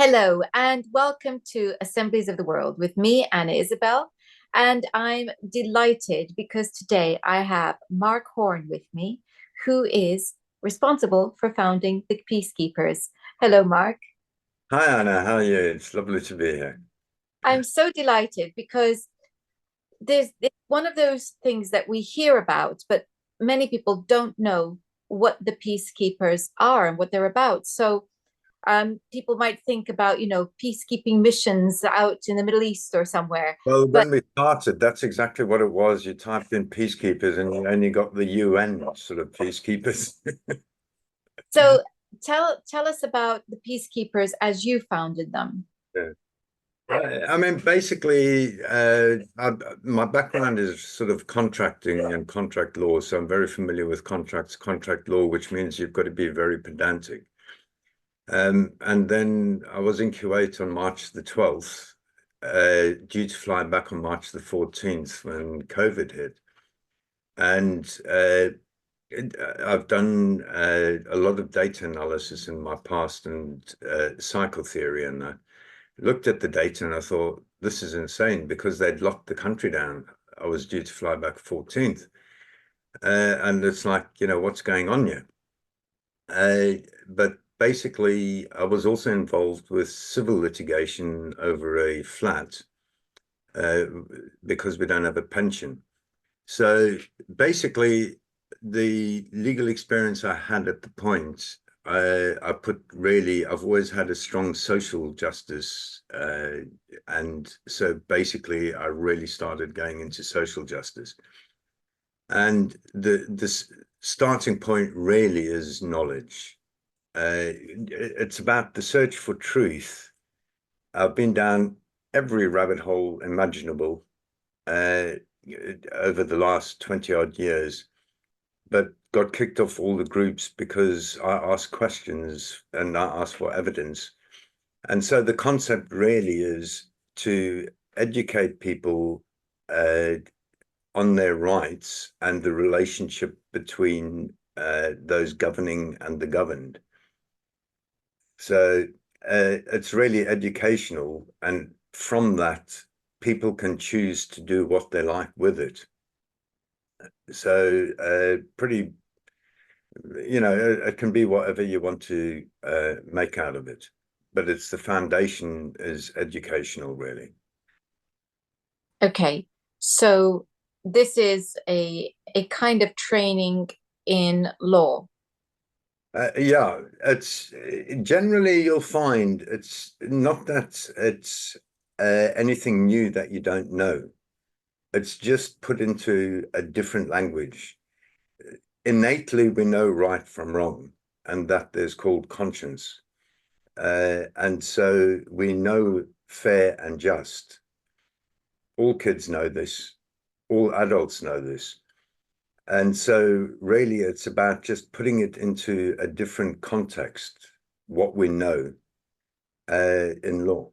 Hello, and welcome to Assemblies of the World with me, Anna Isabel. And I'm delighted because today I have Marc Horn with me, who is responsible for founding the Peacekeepers. Hello, Marc. Hi Anna, how are you? It's lovely to be here. I'm so delighted because it's one of those things that we hear about, but many people don't know what the Peacekeepers are and what they're about. So people might think about, peacekeeping missions out in the Middle East or somewhere. Well, But when we started, that's exactly what it was. You typed in peacekeepers and you only got the UN sort of peacekeepers. so tell us about the Peacekeepers as you founded them. Yeah. I mean, basically, my background is sort of contracting and contract law, so I'm very familiar with contract law, which means you've got to be very pedantic. And then I was in Kuwait on March the 12th, due to fly back on March the 14th when COVID hit. And I've done a lot of data analysis in my past and cycle theory, and I looked at the data and I thought, this is insane because they'd locked the country down. I was due to fly back 14th. And it's like, what's going on here? But basically, I was also involved with civil litigation over a flat uh, because we don't have a pension. So basically, the legal experience I had at the point, I've always had a strong social justice. And so basically, I really started going into social justice. And this starting point really is knowledge. It's about the search for truth. I've been down every rabbit hole imaginable uh, over the last 20 odd years, but got kicked off all the groups because I asked questions and I asked for evidence. And so the concept really is to educate people uh, on their rights and the relationship between those governing and the governed. So it's really educational, and from that, people can choose to do what they like with it. So pretty, it can be whatever you want to make out of it, but it's the foundation is educational, really. Okay, so this is a kind of training in law. Yeah, it's generally you'll find it's not that it's anything new that you don't know. It's just put into a different language. Innately, we know right from wrong, and that there's called conscience. And so we know fair and just. All kids know this, all adults know this. And so, really, it's about just putting it into a different context, what we know in law.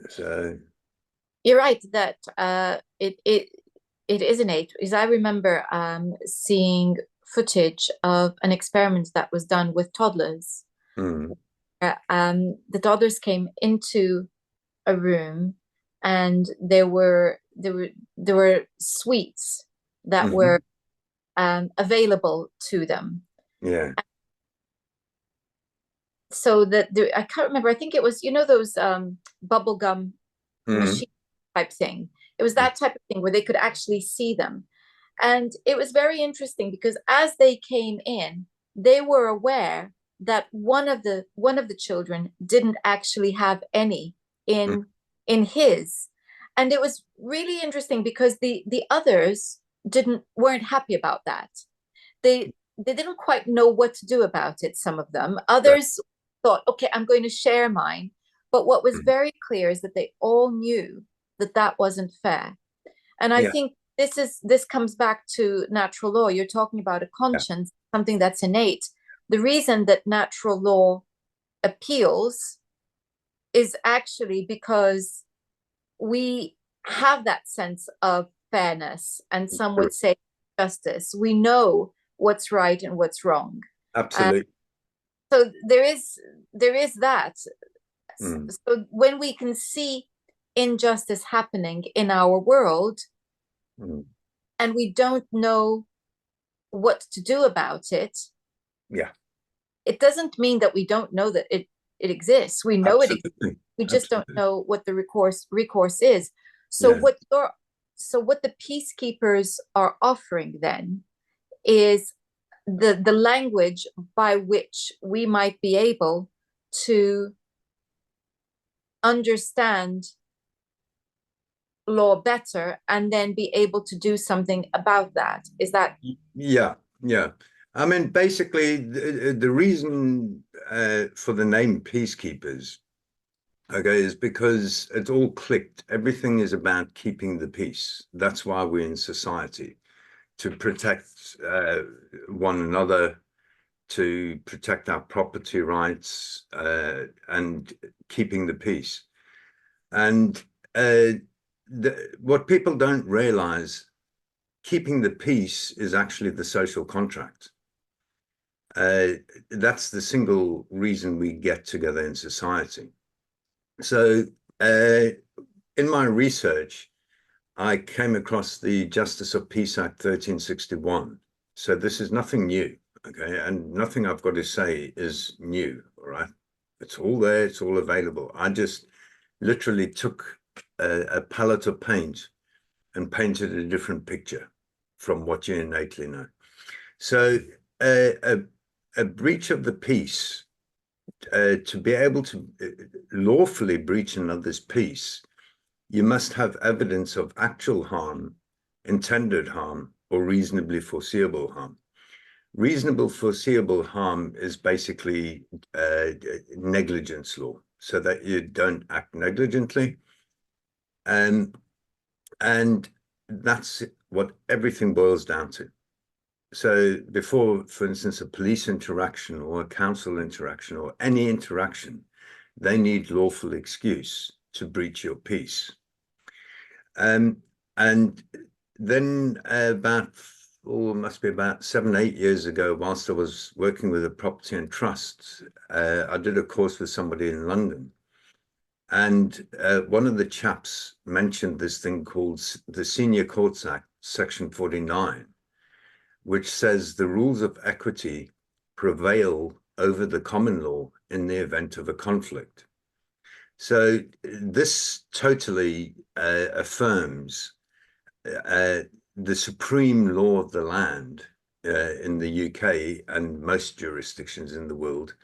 So, You're right that it is innate, because I remember seeing footage of an experiment that was done with toddlers. mm, The toddlers came into a room, and there were sweets that were mhm, available to them. yeah, So that I can't remember. I think it was, those bubble gum mm, machine type thing. It was that type of thing where they could actually see them. And it was very interesting because as they came in, they were aware that one of the children didn't actually have any mm, in his. And it was really interesting because the others didn't weren't happy about that. They didn't quite know what to do about it, some of them. that, Others thought, okay, I'm going to share mine. But what was mm, very clear is that they all knew that that wasn't fair. And I yeah, think this comes back to natural law. You're talking about a yeah, conscience, something that's innate. The reason that natural law appeals is actually because we have that sense of fairness, and some would say justice. We know what's right and what's wrong. And absolutely. So there is that. Mm, So when we can see injustice happening in our world mm. and we don't know what to do about it, Yeah, it doesn't mean that we don't know that it exists. We know it exists. absolutely. We just don't Absolutely. know what the recourse is. So Yeah. what the peacekeepers are offering then is the language by which we might be able to understand law better and then be able to do something about that. Is that Yeah, yeah. I mean, basically, the reason for the name Peacekeepers, okay, is because it's all clicked. Everything is about keeping the peace. That's why we're in society, to protect one another, to protect our property rights, and keeping the peace. And what people don't realize, keeping the peace is actually the social contract. That's the single reason we get together in society. So in my research, I came across the Justice of Peace Act 1361. So this is nothing new, okay? And nothing I've got to say is new, all right? It's all there, it's all available. I just literally took a palette of paint and painted a different picture from what you innately know. So a breach of the peace, to be able to lawfully breach another's peace, you must have evidence of actual harm, intended harm, or reasonably foreseeable harm. Reasonable foreseeable harm is basically negligence law, so that you don't act negligently. And that's what everything boils down to. So before, for instance, a police interaction or a council interaction or any interaction, they need lawful excuse to breach your peace. And then must be about 7, 8 years ago, whilst I was working with a property and trust, I did a course with somebody in London. And one of the chaps mentioned this thing called the Senior Courts Act, Section 49, which says the rules of equity prevail over the common law in the event of a conflict. So this totally affirms the supreme law of the land in the UK and most jurisdictions in the world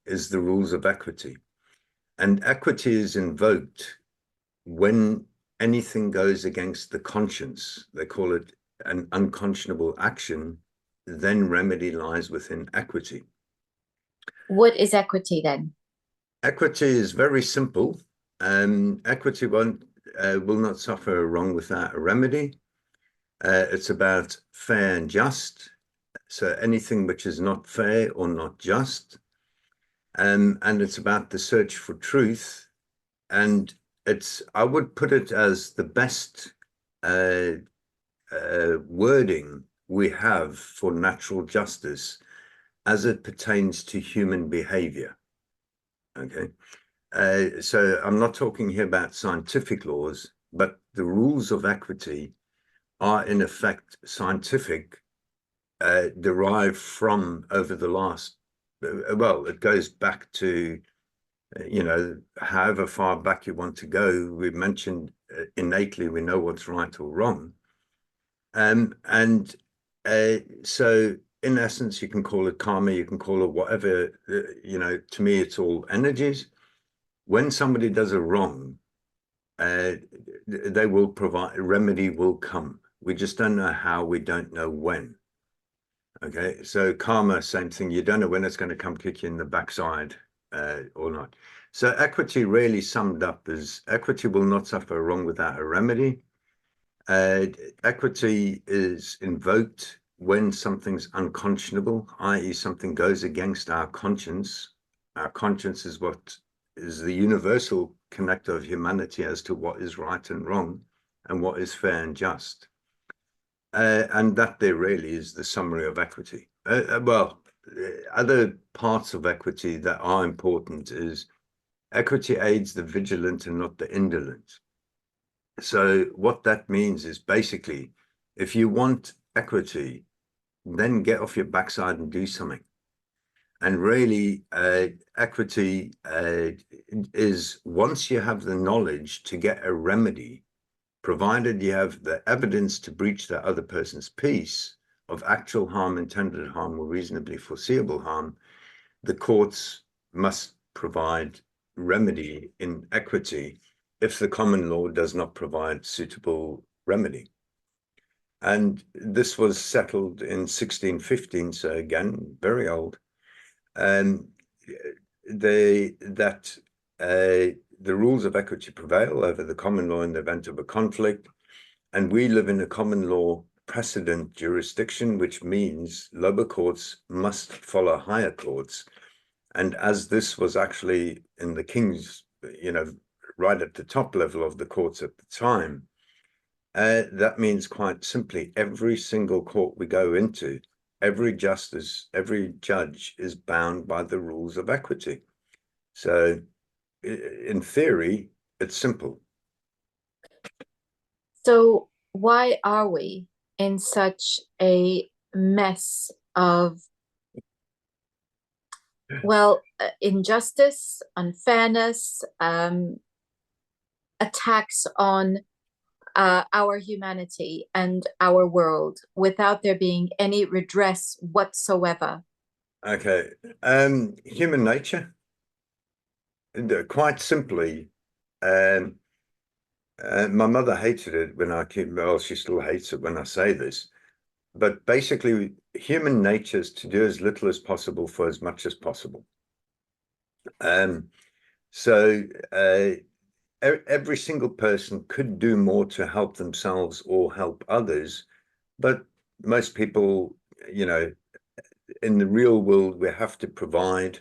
is the rules of equity. And equity is invoked when anything goes against the conscience. They call it an unconscionable action, then remedy lies within equity. what is equity then? Equity is very simple. Equity will not suffer a wrong without a remedy. It's about fair and just. So anything which is not fair or not just. And it's about the search for truth. And I would put it as the best wording we have for natural justice as it pertains to human behavior. Okay. So I'm not talking here about scientific laws, but the rules of equity are in effect scientific, derived from over the last, well, it goes back to, however far back you want to go. We mentioned innately we know what's right or wrong. And so in essence, you can call it karma, you can call it whatever, to me, it's all energies. When somebody does a wrong, they will provide, a remedy will come. We just don't know how, we don't know when. Okay, so karma, same thing. You don't know when it's going to come kick you in the backside or not. So equity really summed up is equity will not suffer a wrong without a remedy. Equity is invoked when something's unconscionable, i.e. something goes against our conscience. Our conscience is what is the universal connector of humanity as to what is right and wrong and what is fair and just. And that there really is the summary of equity. Well, other parts of equity that are important is equity aids the vigilant and not the indolent. So what that means is basically, if you want equity, then get off your backside and do something. And really, equity is once you have the knowledge to get a remedy, provided you have the evidence to breach the other person's peace of actual harm, intended harm, or reasonably foreseeable harm, the courts must provide remedy in equity if the common law does not provide suitable remedy. And this was settled in 1615, so again, very old. And the rules of equity prevail over the common law in the event of a conflict. And we live in a common law precedent jurisdiction, which means lower courts must follow higher courts. And as this was actually in the king's, right at the top level of the courts at the time, that means quite simply every single court we go into, every justice, every judge is bound by the rules of equity. So in theory, it's simple. So why are we in such a mess of, well, injustice, unfairness, attacks on our humanity and our world without there being any redress whatsoever? Okay. Human nature, quite simply. My mother hated it when I came, well, she still hates it when I say this, but basically human nature is to do as little as possible for as much as possible. So every single person could do more to help themselves or help others, but most people, in the real world, we have to provide,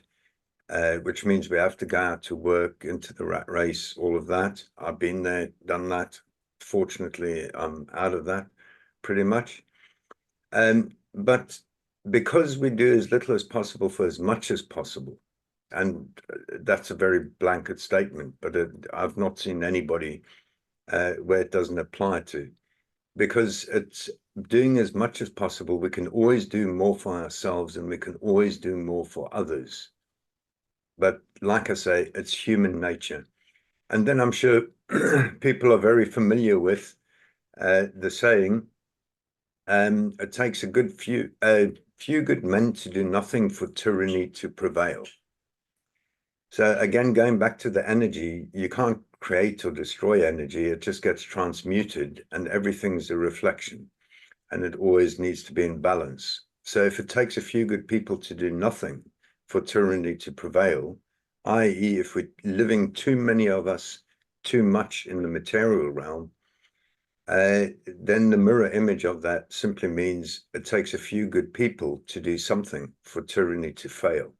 which means we have to go out to work, into the rat race, all of that. I've been there, done that. Fortunately, I'm out of that pretty much. But because we do as little as possible for as much as possible, and that's a very blanket statement, but I've not seen anybody where it doesn't apply to, because it's doing as much as possible. We can always do more for ourselves and we can always do more for others. But like I say, it's human nature. And then I'm sure people are very familiar with the saying, it takes a few good men to do nothing for tyranny to prevail. So again, going back to the energy, you can't create or destroy energy. It just gets transmuted and everything's a reflection and it always needs to be in balance. So if it takes a few good people to do nothing for tyranny to prevail, i.e. if we're living too many of us too much in the material realm, then the mirror image of that simply means it takes a few good people to do something for tyranny to fail.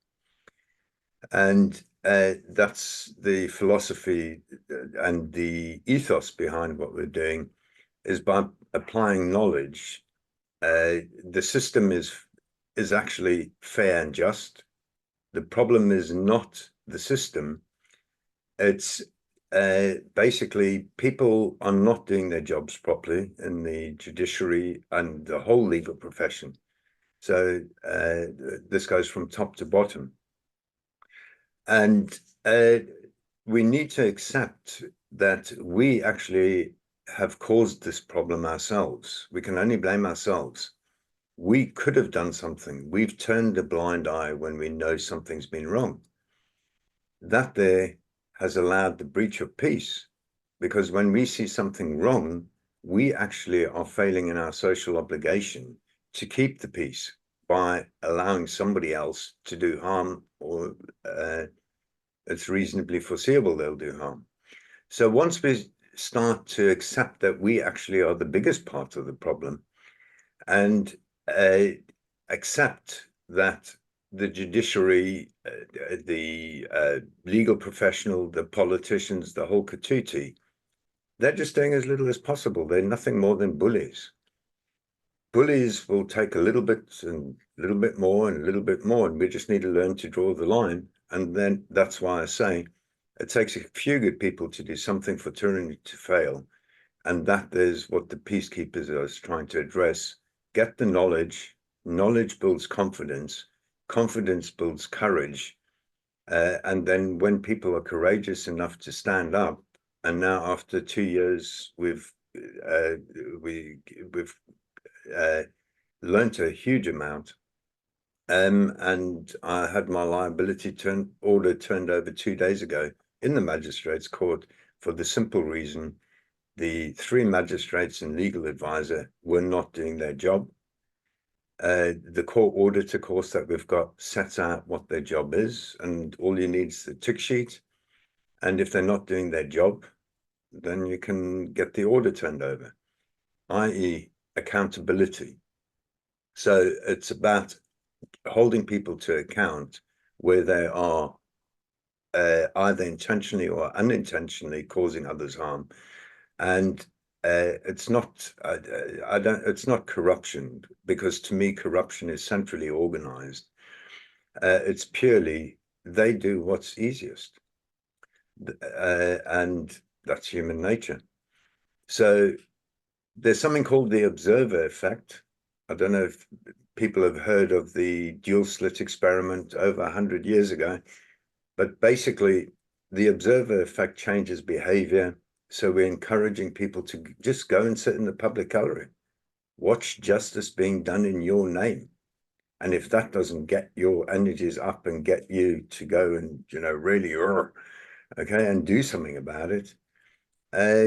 And that's the philosophy and the ethos behind what we're doing, is by applying knowledge. The system is actually fair and just. The problem is not the system. It's basically people are not doing their jobs properly in the judiciary and the whole legal profession. So this goes from top to bottom. And we need to accept that we actually have caused this problem ourselves. We can only blame ourselves. We could have done something. We've turned a blind eye when we know something's been wrong. That there has allowed the breach of peace, because when we see something wrong, we actually are failing in our social obligation to keep the peace by allowing somebody else to do harm, or it's reasonably foreseeable they'll do harm. So once we start to accept that we actually are the biggest part of the problem, and accept that the judiciary, the legal professional, the politicians, the whole katuti, they're just doing as little as possible. They're nothing more than bullies. bullies will take a little bit and a little bit more and a little bit more, and we just need to learn to draw the line. And then that's why I say it takes a few good people to do something for tyranny to fail. And that is what the peacekeepers are trying to address. Get the knowledge. Knowledge builds confidence. Confidence builds courage. And then when people are courageous enough to stand up, and now after 2 years, we've learned a huge amount. And I had my liability order turned over 2 days ago in the magistrates' court for the simple reason the 3 magistrates and legal advisor were not doing their job. The court audit, of course, that we've got sets out what their job is, and all you need is the tick sheet. And if they're not doing their job, then you can get the order turned over, i.e. accountability. So it's about holding people to account where they are either intentionally or unintentionally causing others harm. And it's not, it's not corruption, because to me, corruption is centrally organized. It's purely, they do what's easiest. And that's human nature. So there's something called the observer effect. I don't know if people have heard of the dual slit experiment over 100 years ago, but basically the observer effect changes behavior. So we're encouraging people to just go and sit in the public gallery, watch justice being done in your name. And if that doesn't get your energies up and get you to go and, really, okay, and do something about it, but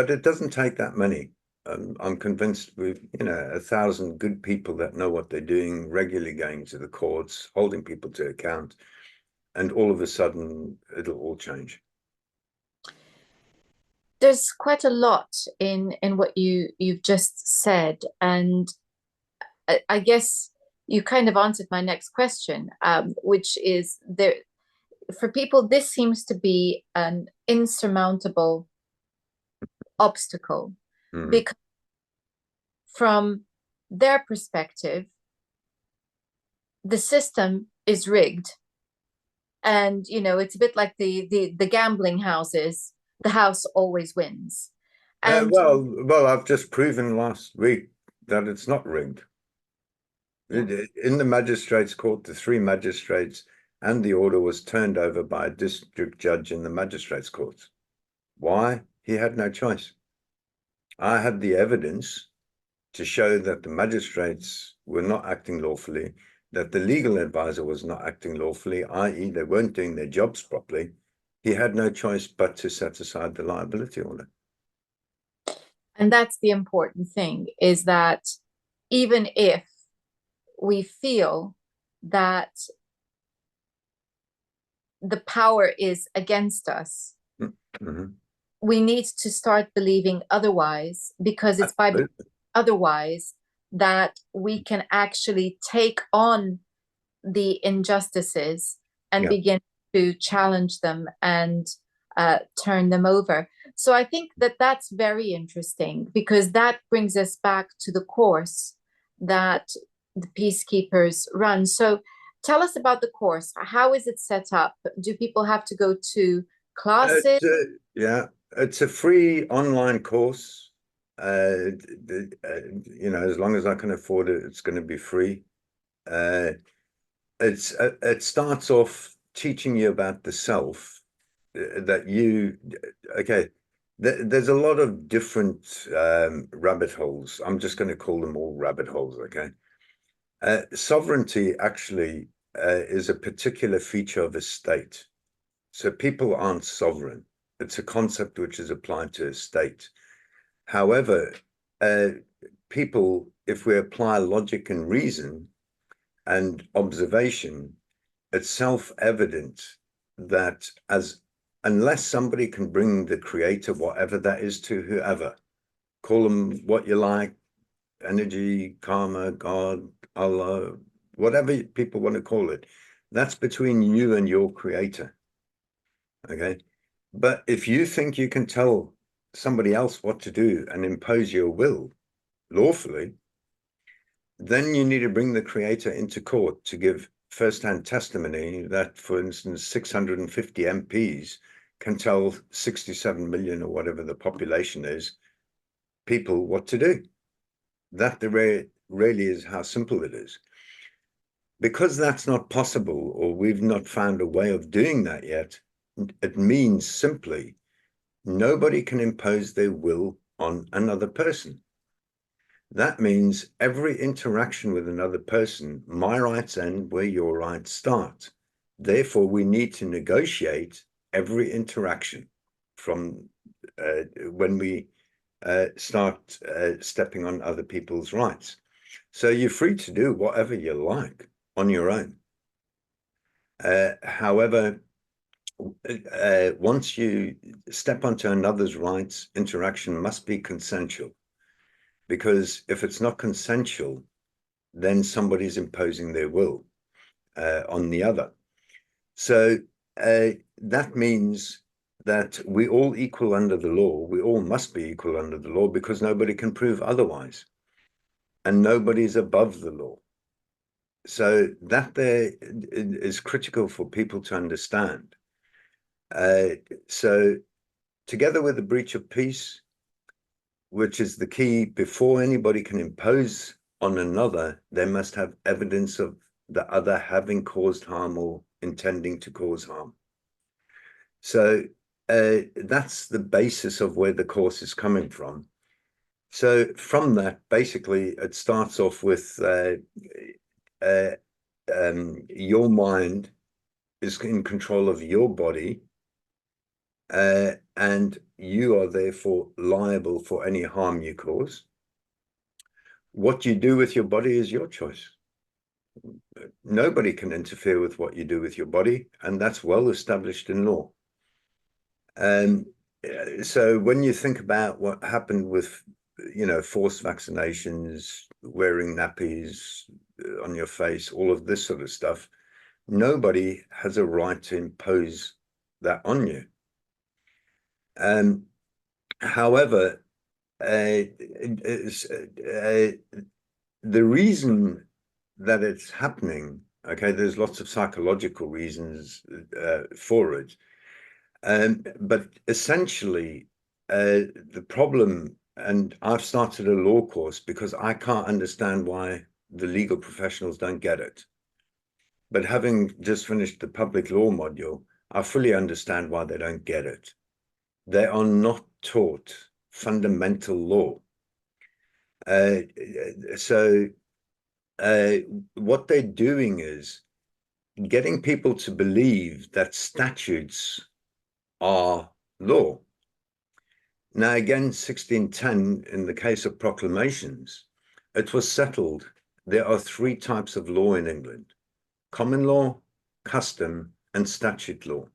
it doesn't take that many. I'm convinced with 1,000 good people that know what they're doing, regularly going to the courts, holding people to account, and all of a sudden it'll all change. There's quite a lot in what you've just said, and I guess you kind of answered my next question, which is there for people. This seems to be an insurmountable obstacle because from their perspective, the system is rigged, and it's a bit like the gambling houses. The house always wins. And well, I've just proven last week that it's not rigged. In the magistrates' court, the 3 magistrates and the order was turned over by a district judge in the magistrates' court. Why? He had no choice. I had the evidence to show that the magistrates were not acting lawfully, that the legal advisor was not acting lawfully, i.e. they weren't doing their jobs properly. He had no choice but to set aside the liability order. And that's the important thing, is that even if we feel that the power is against us, we need to start believing otherwise, because it's by otherwise that we can actually take on the injustices and begin to challenge them and turn them over. So I think that that's very interesting, because that brings us back to the course that the peacekeepers run. So tell us about the course. How is it set up? Do people have to go to classes? It's a free online course. As long as I can afford it, it's going to be free. It starts off teaching you about the self, there's a lot of different rabbit holes. I'm just going to call them all rabbit holes, okay? Sovereignty actually is a particular feature of a state. So people aren't sovereign. It's a concept which is applied to a state. However, people, if we apply logic and reason and observation, it's self-evident that unless somebody can bring the creator, whatever that is, to whoever, call them what you like, energy, karma, God, Allah, whatever people want to call it, that's between you and your creator. Okay. But if you think you can tell somebody else what to do and impose your will, lawfully, then you need to bring the creator into court to give first-hand testimony that, for instance, 650 MPs can tell 67 million or whatever the population is, people what to do. That really is how simple it is. Because that's not possible, or we've not found a way of doing that yet, it means simply nobody can impose their will on another person. That means every interaction with another person, my rights end where your rights start. Therefore, we need to negotiate every interaction from when we start stepping on other people's rights. So you're free to do whatever you like on your own. However, once you step onto another's rights, interaction must be consensual. Because if it's not consensual, then somebody's imposing their will on the other. So that means that we all equal under the law. We all must be equal under the law because nobody can prove otherwise. And nobody's above the law. So that there is critical for people to understand. So together with the breach of peace, which is the key, before anybody can impose on another, they must have evidence of the other having caused harm or intending to cause harm. So that's the basis of where the course is coming from. So from that, basically, it starts off with your mind is in control of your body, and you are therefore liable for any harm you cause. What you do with your body is your choice. Nobody can interfere with what you do with your body, and that's well established in law. So when you think about what happened with, forced vaccinations, wearing nappies on your face, all of this sort of stuff, nobody has a right to impose that on you. However, the reason that it's happening, okay, there's lots of psychological reasons for it. But essentially, the problem, and I've started a law course because I can't understand why the legal professionals don't get it. But having just finished the public law module, I fully understand why they don't get it. They are not taught fundamental law. So what they're doing is getting people to believe that statutes are law. Now, again, 1610, in the case of proclamations, it was settled. There are three types of law in England: common law, custom, and statute law.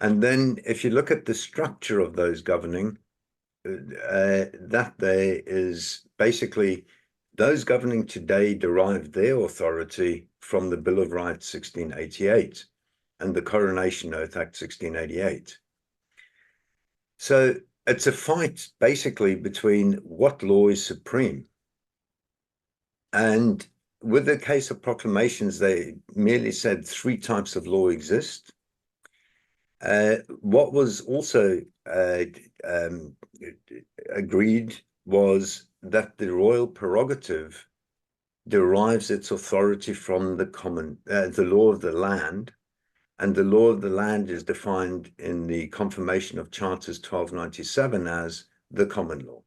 And then if you look at the structure of those governing, that there is basically those governing today derived their authority from the Bill of Rights 1688 and the Coronation Oath Act 1688. So it's a fight basically between what law is supreme. And with the case of proclamations, they merely said three types of law exist. What was also agreed was that the royal prerogative derives its authority from the law of the land, and the law of the land is defined in the Confirmation of Charters 1297 as the common law.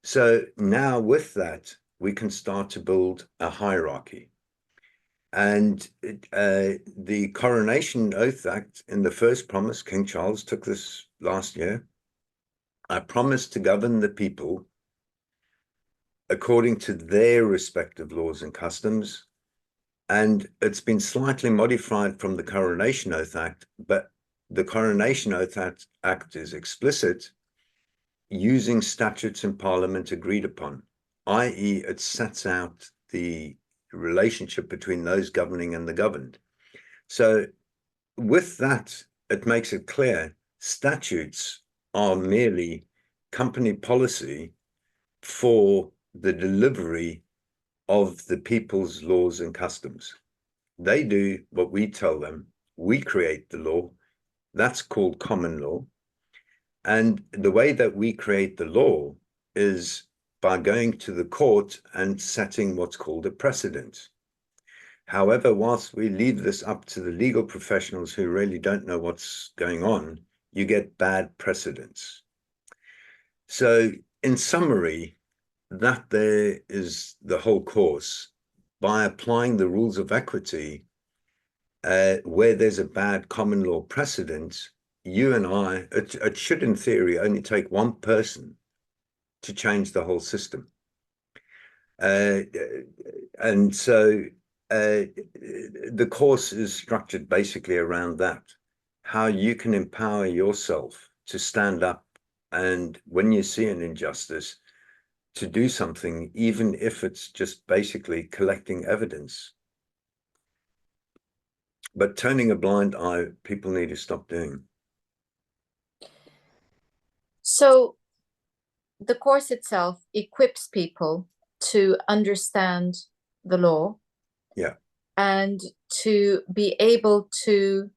So now with that, we can start to build a hierarchy. And the Coronation Oath Act, in the first promise, King Charles took this last year. I promise to govern the people according to their respective laws and customs. And it's been slightly modified from the Coronation Oath Act, but the Coronation Oath Act is explicit, using statutes in Parliament agreed upon, i.e. it sets out the relationship between those governing and the governed. So with that, it makes it clear statutes are merely company policy for the delivery of the people's laws and customs. They do what we tell them. We create the law. That's called common law. And the way that we create the law is by going to the court and setting what's called a precedent. However, whilst we leave this up to the legal professionals who really don't know what's going on, you get bad precedents. So in summary, that there is the whole course. By applying the rules of equity, where there's a bad common law precedent, you and I, it should in theory only take one person to change the whole system. And so the course is structured basically around that, how you can empower yourself to stand up and when you see an injustice, to do something, even if it's just basically collecting evidence. But turning a blind eye, people need to stop doing. So the course itself equips people to understand the law. Yeah. And to be able to,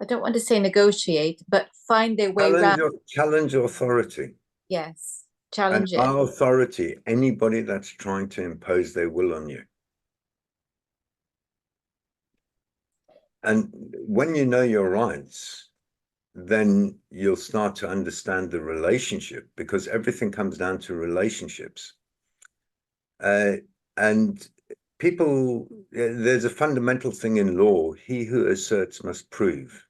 I don't want to say negotiate, but find their way around. Challenge authority. Yes, challenge And it. by authority, anybody that's trying to impose their will on you. And when you know your rights, then you'll start to understand the relationship, because everything comes down to relationships. And people, there's a fundamental thing in law: he who asserts must prove.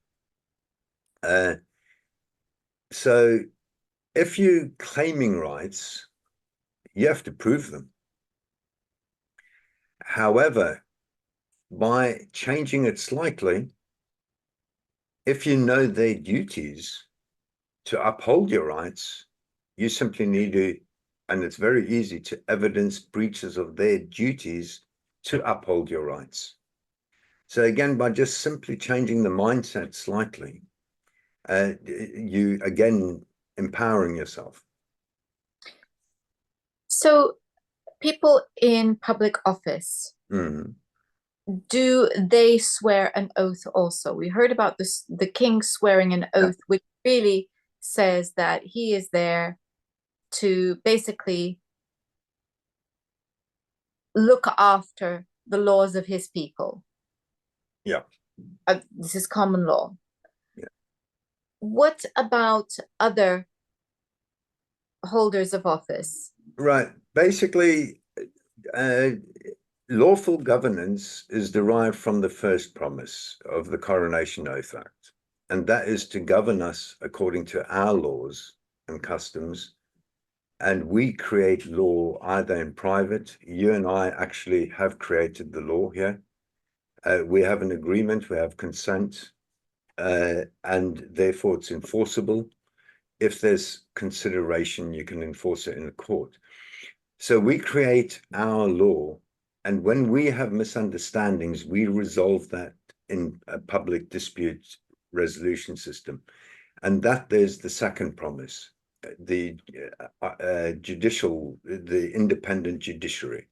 So if you're claiming rights, you have to prove them. However, by changing it slightly, if you know their duties to uphold your rights, you simply need to, and it's very easy to evidence breaches of their duties to uphold your rights. So again, by just simply changing the mindset slightly, you again empowering yourself. So people in public office, do they swear an oath also? We heard about this, the king swearing an oath, which really says that he is there to basically look after the laws of his people. Yeah. This is common law. Yeah. What about other holders of office? Right. Basically, lawful governance is derived from the first promise of the Coronation Oath Act, and that is to govern us according to our laws and customs. And we create law either in private. You and I actually have created the law here. We have an agreement, we have consent, and therefore it's enforceable. If there's consideration, you can enforce it in a court. So we create our law, and when we have misunderstandings, we resolve that in a public dispute resolution system. And that there's the second promise, the the independent judiciary.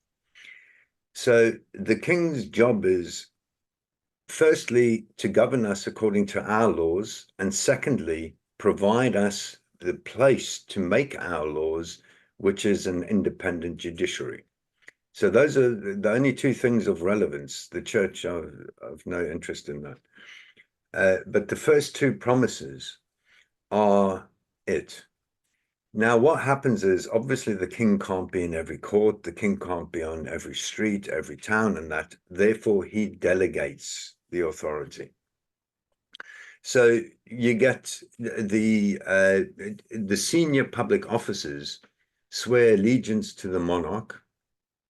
So the king's job is, firstly, to govern us according to our laws, and secondly, provide us the place to make our laws, which is an independent judiciary. So those are the only two things of relevance. The church have no interest in that. But the first two promises are it. Now, what happens is, obviously, the king can't be in every court. The king can't be on every street, every town, and that. Therefore, he delegates the authority. So you get the senior public officers swear allegiance to the monarch,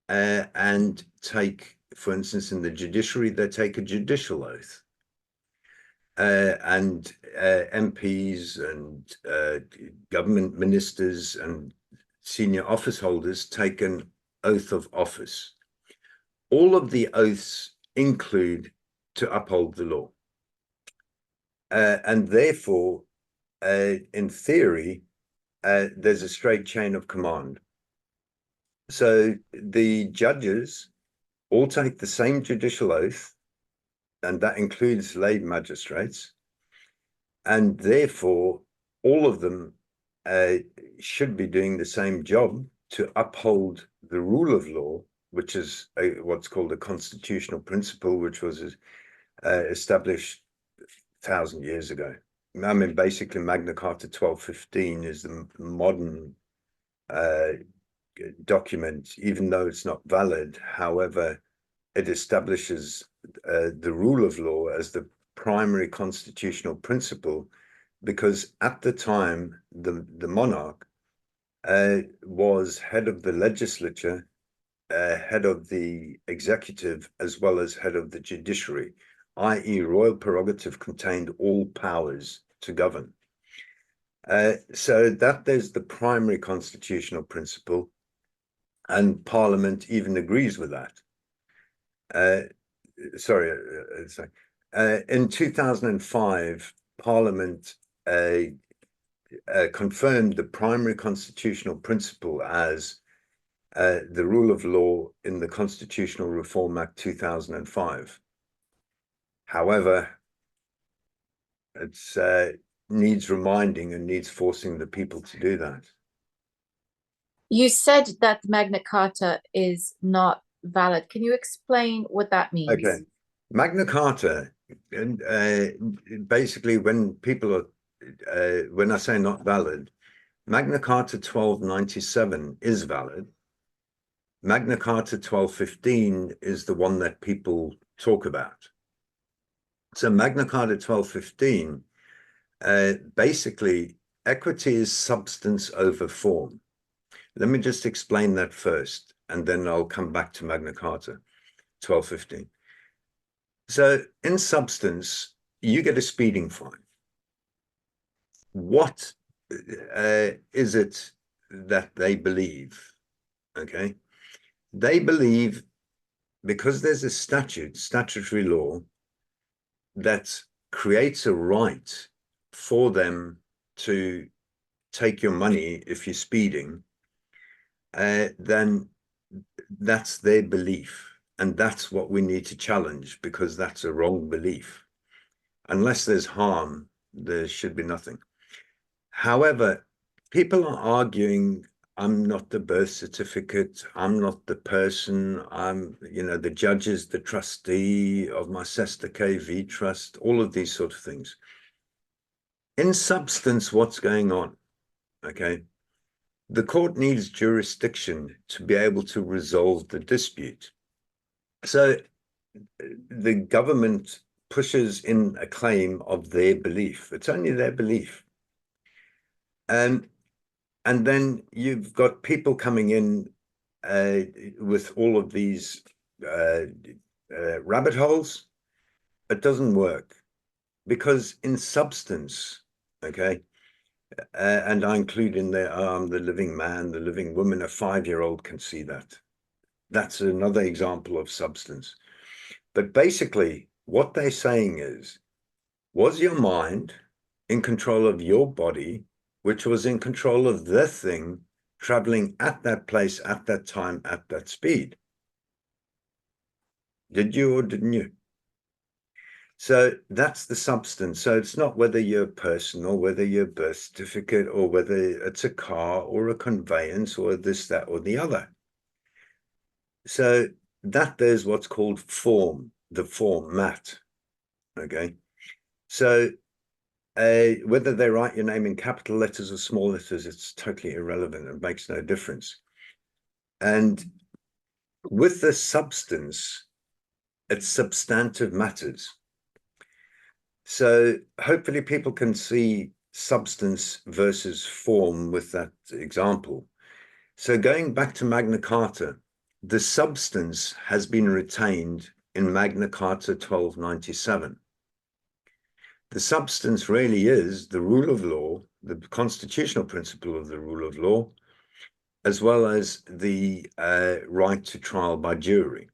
and take, for instance, in the judiciary, they take a judicial oath. And MPs and government ministers and senior office holders take an oath of office. All of the oaths include to uphold the law. And therefore, in theory, there's a straight chain of command. So the judges all take the same judicial oath, and that includes lay magistrates, and therefore all of them should be doing the same job to uphold the rule of law, which is what's called a constitutional principle, which was established 1,000 years ago. I mean, basically, Magna Carta 1215 is the modern document, even though it's not valid. However, it establishes the rule of law as the primary constitutional principle, because at the time, the monarch was head of the legislature, head of the executive, as well as head of the judiciary, i.e. royal prerogative contained all powers to govern. So that there's the primary constitutional principle, and Parliament even agrees with that. In 2005, Parliament confirmed the primary constitutional principle as the rule of law in the Constitutional Reform Act 2005. However, it needs reminding and needs forcing the people to do that. You said that Magna Carta is not valid. Can you explain what that means? Okay. Magna Carta, basically when people are, when I say not valid, Magna Carta 1297 is valid. Magna Carta 1215 is the one that people talk about. So Magna Carta 1215, basically equity is substance over form. Let me just explain that first, and then I'll come back to Magna Carta 1215. So in substance, you get a speeding fine. What is it that they believe? Okay. They believe, because there's a statutory law, that creates a right for them to take your money if you're speeding, then that's their belief. And that's what we need to challenge, because that's a wrong belief. Unless there's harm, there should be nothing. However, people are arguing, I'm not the birth certificate, I'm not the person, I'm, the judge is the trustee of my Sesta KV trust, all of these sort of things. In substance, what's going on? Okay. The court needs jurisdiction to be able to resolve the dispute. So the government pushes in a claim of their belief. It's only their belief. And then you've got people coming in with all of these rabbit holes. It doesn't work, because in substance, okay, and I include in there, the living man, the living woman, a 5-year-old can see that. That's another example of substance. But basically, what they're saying is, was your mind in control of your body, which was in control of the thing traveling at that place, at that time, at that speed? Did you or didn't you? So that's the substance. So it's not whether you're a person or whether you're a birth certificate or whether it's a car or a conveyance or this, that, or the other. So that there's what's called form, the format. Okay. So whether they write your name in capital letters or small letters, it's totally irrelevant. It makes no difference. And with the substance, it's substantive matters. So hopefully people can see substance versus form with that example. So going back to Magna Carta, the substance has been retained in Magna Carta 1297. The substance really is the rule of law, the constitutional principle of the rule of law, as well as the right to trial by jury.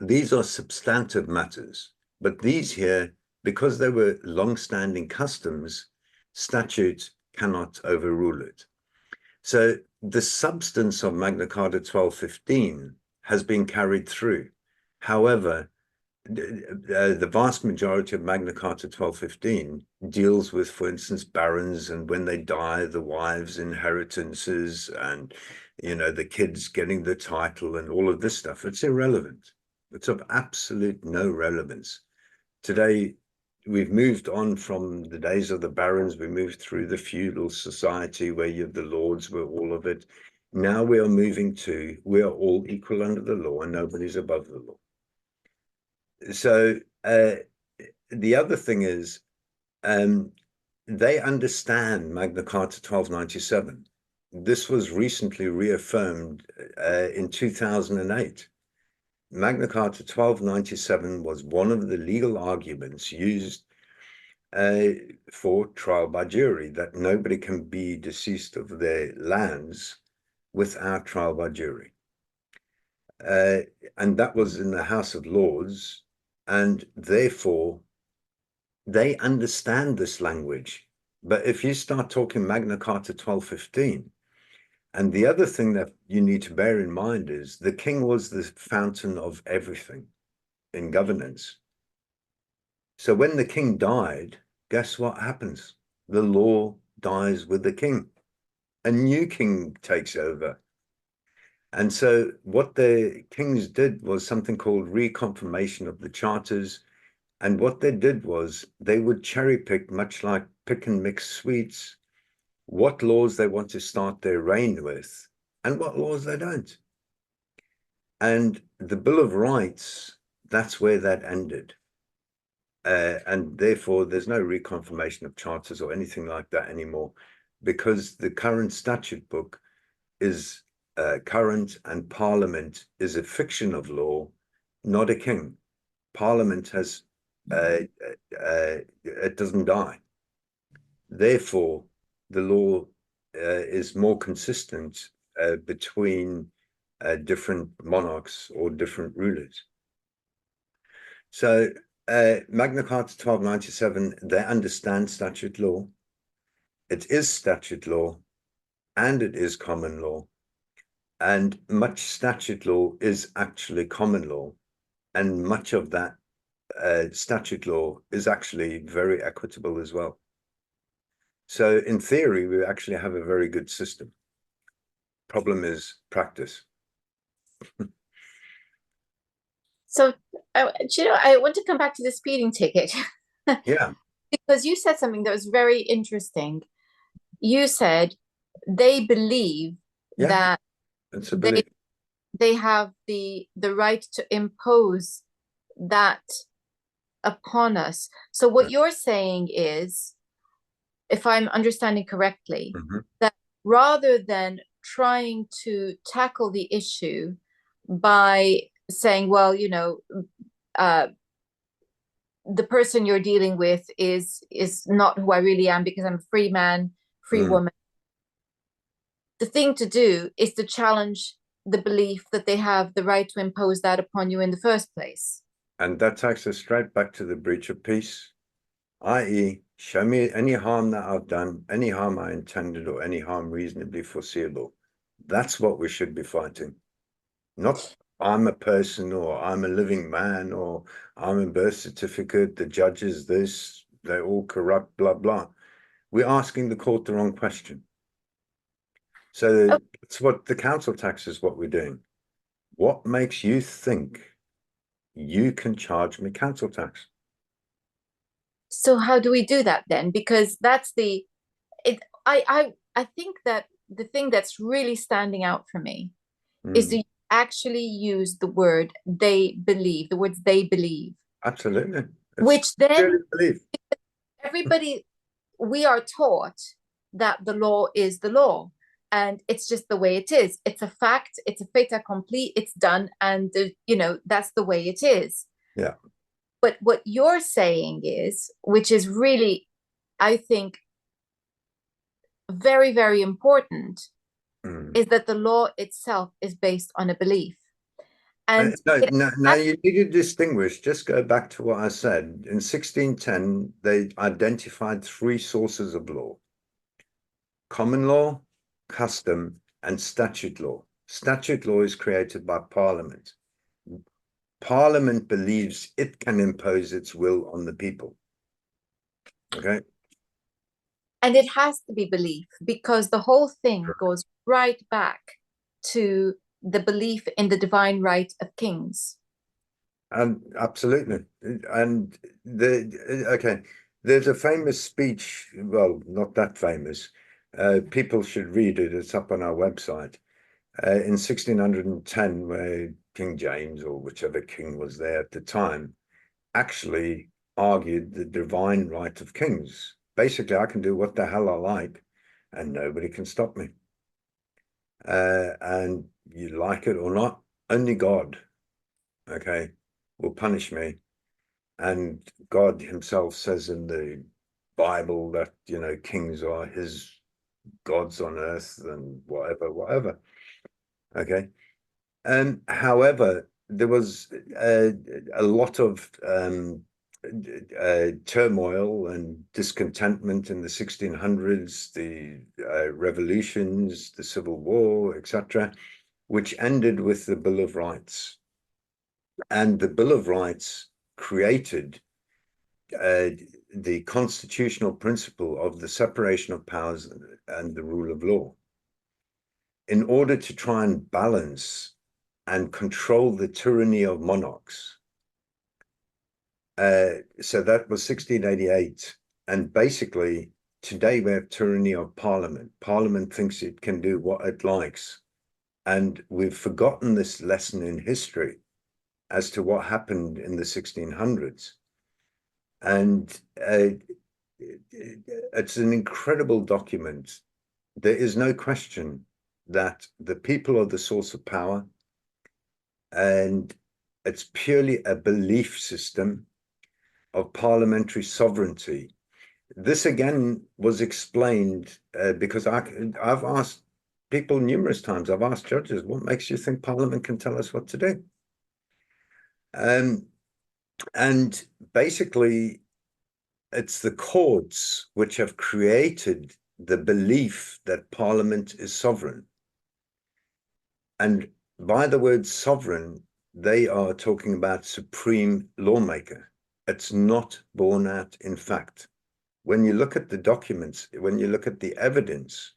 These are substantive matters, but these here, because they were long-standing customs, statutes, cannot overrule it. So the substance of Magna Carta 1215 has been carried through. However, the vast majority of Magna Carta 1215 deals with, for instance, barons and when they die, the wives' inheritances and, you know, the kids getting the title and all of this stuff. It's irrelevant. It's of absolute no relevance. Today, we've moved on from the days of the barons. We moved through the feudal society where you have the lords were all of it. Now we are moving to, we are all equal under the law and nobody's above the law. So the other thing is, they understand Magna Carta 1297. This was recently reaffirmed in 2008. Magna Carta 1297 was one of the legal arguments used for trial by jury, that nobody can be deceased of their lands without trial by jury. And that was in the House of Lords, and therefore they understand this language. But if you start talking Magna Carta 1215, and the other thing that you need to bear in mind is the king was the fountain of everything in governance. So when the king died, guess what happens? The law dies with the king. A new king takes over. And so what the kings did was something called reconfirmation of the charters. And what they did was they would cherry pick, much like pick and mix sweets, what laws they want to start their reign with and what laws they don't. And the Bill of Rights, that's where that ended. And therefore, there's no reconfirmation of charters or anything like that anymore, because the current statute book is current, and Parliament is a fiction of law, not a king. Parliament has, it doesn't die. Therefore, the law is more consistent between different monarchs or different rulers. So Magna Carta 1297, they understand statute law. It is statute law and it is common law. And much statute law is actually common law. And much of that statute law is actually very equitable as well. So in theory, we actually have a very good system. Problem is practice. So, I want to come back to the speeding ticket. Yeah. Because you said something that was very interesting. You said they believe that they have the right to impose that upon us. So what you're saying is, if I'm understanding correctly, that rather than trying to tackle the issue by saying, well, the person you're dealing with is not who I really am because I'm a free man, free woman. The thing to do is to challenge the belief that they have the right to impose that upon you in the first place. And that takes us straight back to the breach of peace, i.e., show me any harm that I've done, any harm I intended, or any harm reasonably foreseeable. That's what we should be fighting. Not I'm a person, or I'm a living man, or I'm a birth certificate, the judge is this, they're all corrupt, blah, blah. We're asking the court the wrong question. So that's what the council tax is, what we're doing. What makes you think you can charge me council tax? So how do we do that then? Because that's I think that the thing that's really standing out for me is to actually use the word they believe, the words they believe. Absolutely. Which then everybody, we are taught that the law is the law. And it's just the way it is. It's a fact. It's a fait accompli. It's done. And, that's the way it is. Yeah. But what you're saying is, which is really, I think, very, very important, is that the law itself is based on a belief. And no, you need to distinguish. Just go back to what I said. In 1610, they identified three sources of law. common law, custom, and statute law. Statute law is created by Parliament. Parliament believes it can impose its will on the people. Okay. And it has to be belief, because the whole thing goes right back to the belief in the divine right of kings. And absolutely. And there's a famous speech, well, not that famous. People should read it. It's up on our website. In 1610, where King James, or whichever king was there at the time, actually argued the divine right of kings. Basically, I can do what the hell I like, and nobody can stop me. And you like it or not, only God, okay, will punish me. And God himself says in the Bible that, you know, kings are his gods on earth and whatever. Okay. However, there was a lot of turmoil and discontentment in the 1600s, the revolutions, the Civil War, etc., which ended with the Bill of Rights. And the Bill of Rights created the constitutional principle of the separation of powers and the rule of law in order to try and balance and control the tyranny of monarchs. So that was 1688. And basically, today we have tyranny of Parliament. Parliament thinks it can do what it likes. And we've forgotten this lesson in history as to what happened in the 1600s. And it's an incredible document. There is no question that the people are the source of power, and it's purely a belief system of parliamentary sovereignty. This again was explained because I've asked people numerous times, I've asked judges, what makes you think Parliament can tell us what to do? And basically, it's the courts which have created the belief that Parliament is sovereign. And by the word sovereign, they are talking about supreme lawmaker. It's not borne out in fact. When you look at the documents, when you look at the evidence,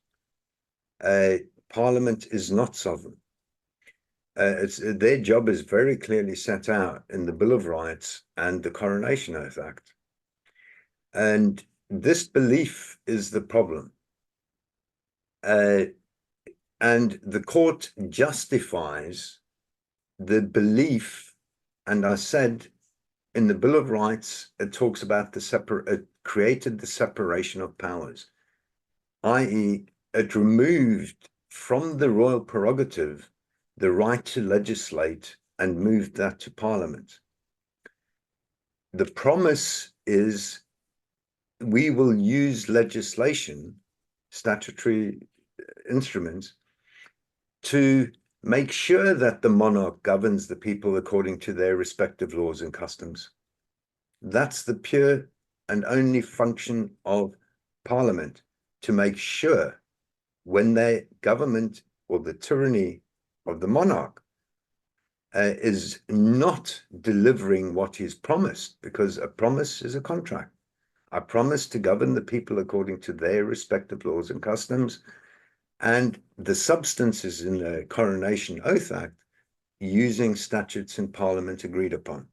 Parliament is not sovereign. Their job is very clearly set out in the Bill of Rights and the Coronation Oath Act. And this belief is the problem. And the court justifies the belief, and I said in the Bill of Rights, it talks about it created the separation of powers, i.e., it removed from the royal prerogative the right to legislate and moved that to Parliament. The promise is we will use legislation, statutory instruments, to make sure that the monarch governs the people according to their respective laws and customs. That's the pure and only function of Parliament, to make sure when their government or the tyranny of the monarch is not delivering what is promised, because a promise is a contract. I promise to govern the people according to their respective laws and customs, and the substance is in the Coronation Oath Act, using statutes in Parliament agreed upon.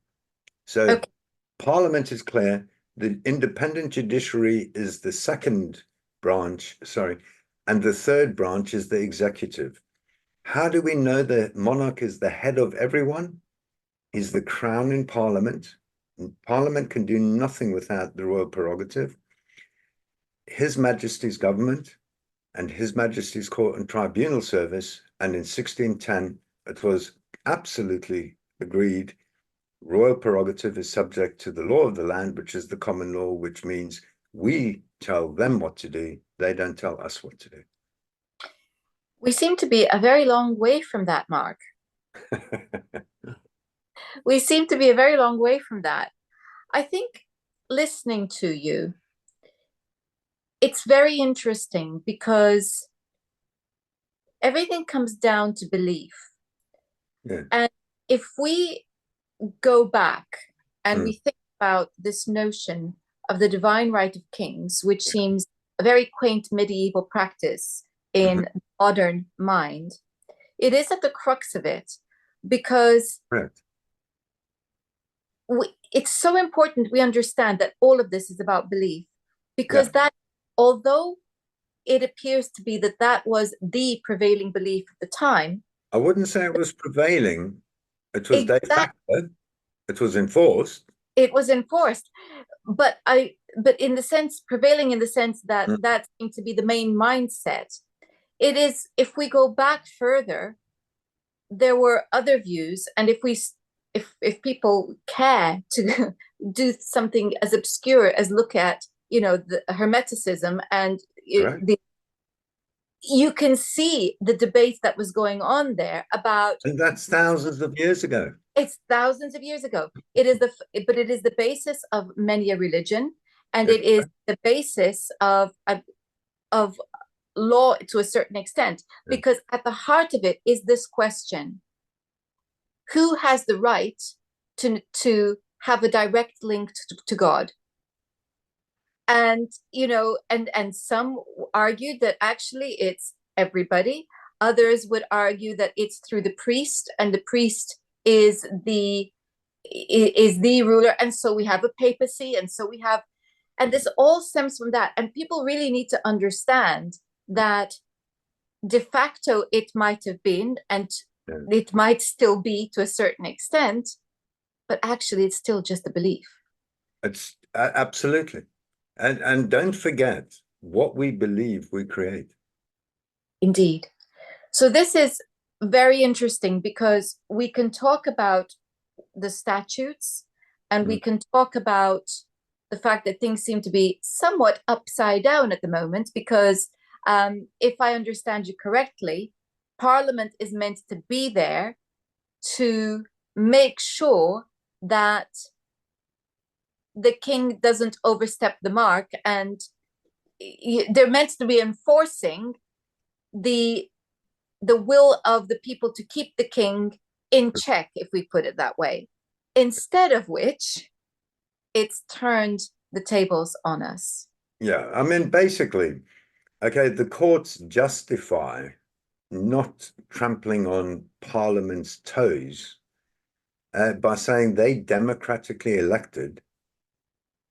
So okay. Parliament is clear. The independent judiciary is the second branch, and the third branch is the executive. How do we know the monarch is the head of everyone? He's the crown in Parliament. Parliament can do nothing without the royal prerogative. His Majesty's government and His Majesty's Court and Tribunal Service, and in 1610, it was absolutely agreed royal prerogative is subject to the law of the land, which is the common law, which means we tell them what to do, they don't tell us what to do. We seem to be a very long way from that, Mark. We seem to be a very long way from that. I think listening to you, it's very interesting because everything comes down to belief. Yeah. And if we go back and we Mm. think about this notion of the divine right of kings, which seems a very quaint medieval practice Mhm. in modern mind, it is at the crux of it because Correct. it's so important we understand that all of this is about belief, Yeah. because that, although it appears to be that that was the prevailing belief at the time, I wouldn't say it was prevailing. It was de exact facto. It was enforced. it was enforced. But in the sense, prevailing in the sense that Mm. that seemed to be the main mindset. It is, if we go back further, there were other views, and if people care to do something as obscure as look at, the Hermeticism, and Correct. you can see the debate that was going on there about, And that's thousands of years ago. it's thousands of years ago. But it is the basis of many a religion, and Yeah. it is the basis of law to a certain extent, Yeah. because at the heart of it is this question: who has the right to have a direct link to God? And and some argued that actually it's everybody. Others would argue that it's through the priest, and the priest is the ruler, and so we have a papacy, and so we have, and this all stems from that. And people really need to understand that de facto it might have been, and Yeah. it might still be to a certain extent, but actually it's still just a belief. It's absolutely. And don't forget what we believe we create. Indeed. So this is very interesting because we can talk about the statutes, and we Mm. can talk about the fact that things seem to be somewhat upside down at the moment because, if I understand you correctly, Parliament is meant to be there to make sure that the king doesn't overstep the mark, and they're meant to be enforcing the the will of the people to keep the king in check, if we put it that way. Instead of which, it's turned the tables on us. Yeah. I mean, basically, okay, the courts justify not trampling on Parliament's toes by saying they democratically elected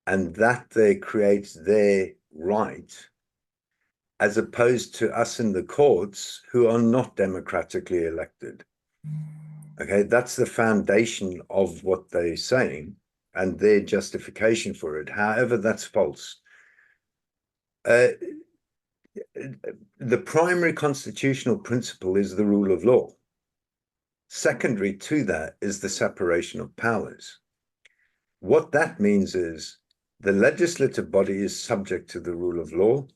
and that they create their right, as opposed to us in the courts who are not democratically elected. Okay, that's the foundation of what they're saying and their justification for it. However, that's false. The primary constitutional principle is the rule of law. Secondary to that is the separation of powers. What that means is the legislative body is subject to the rule of law,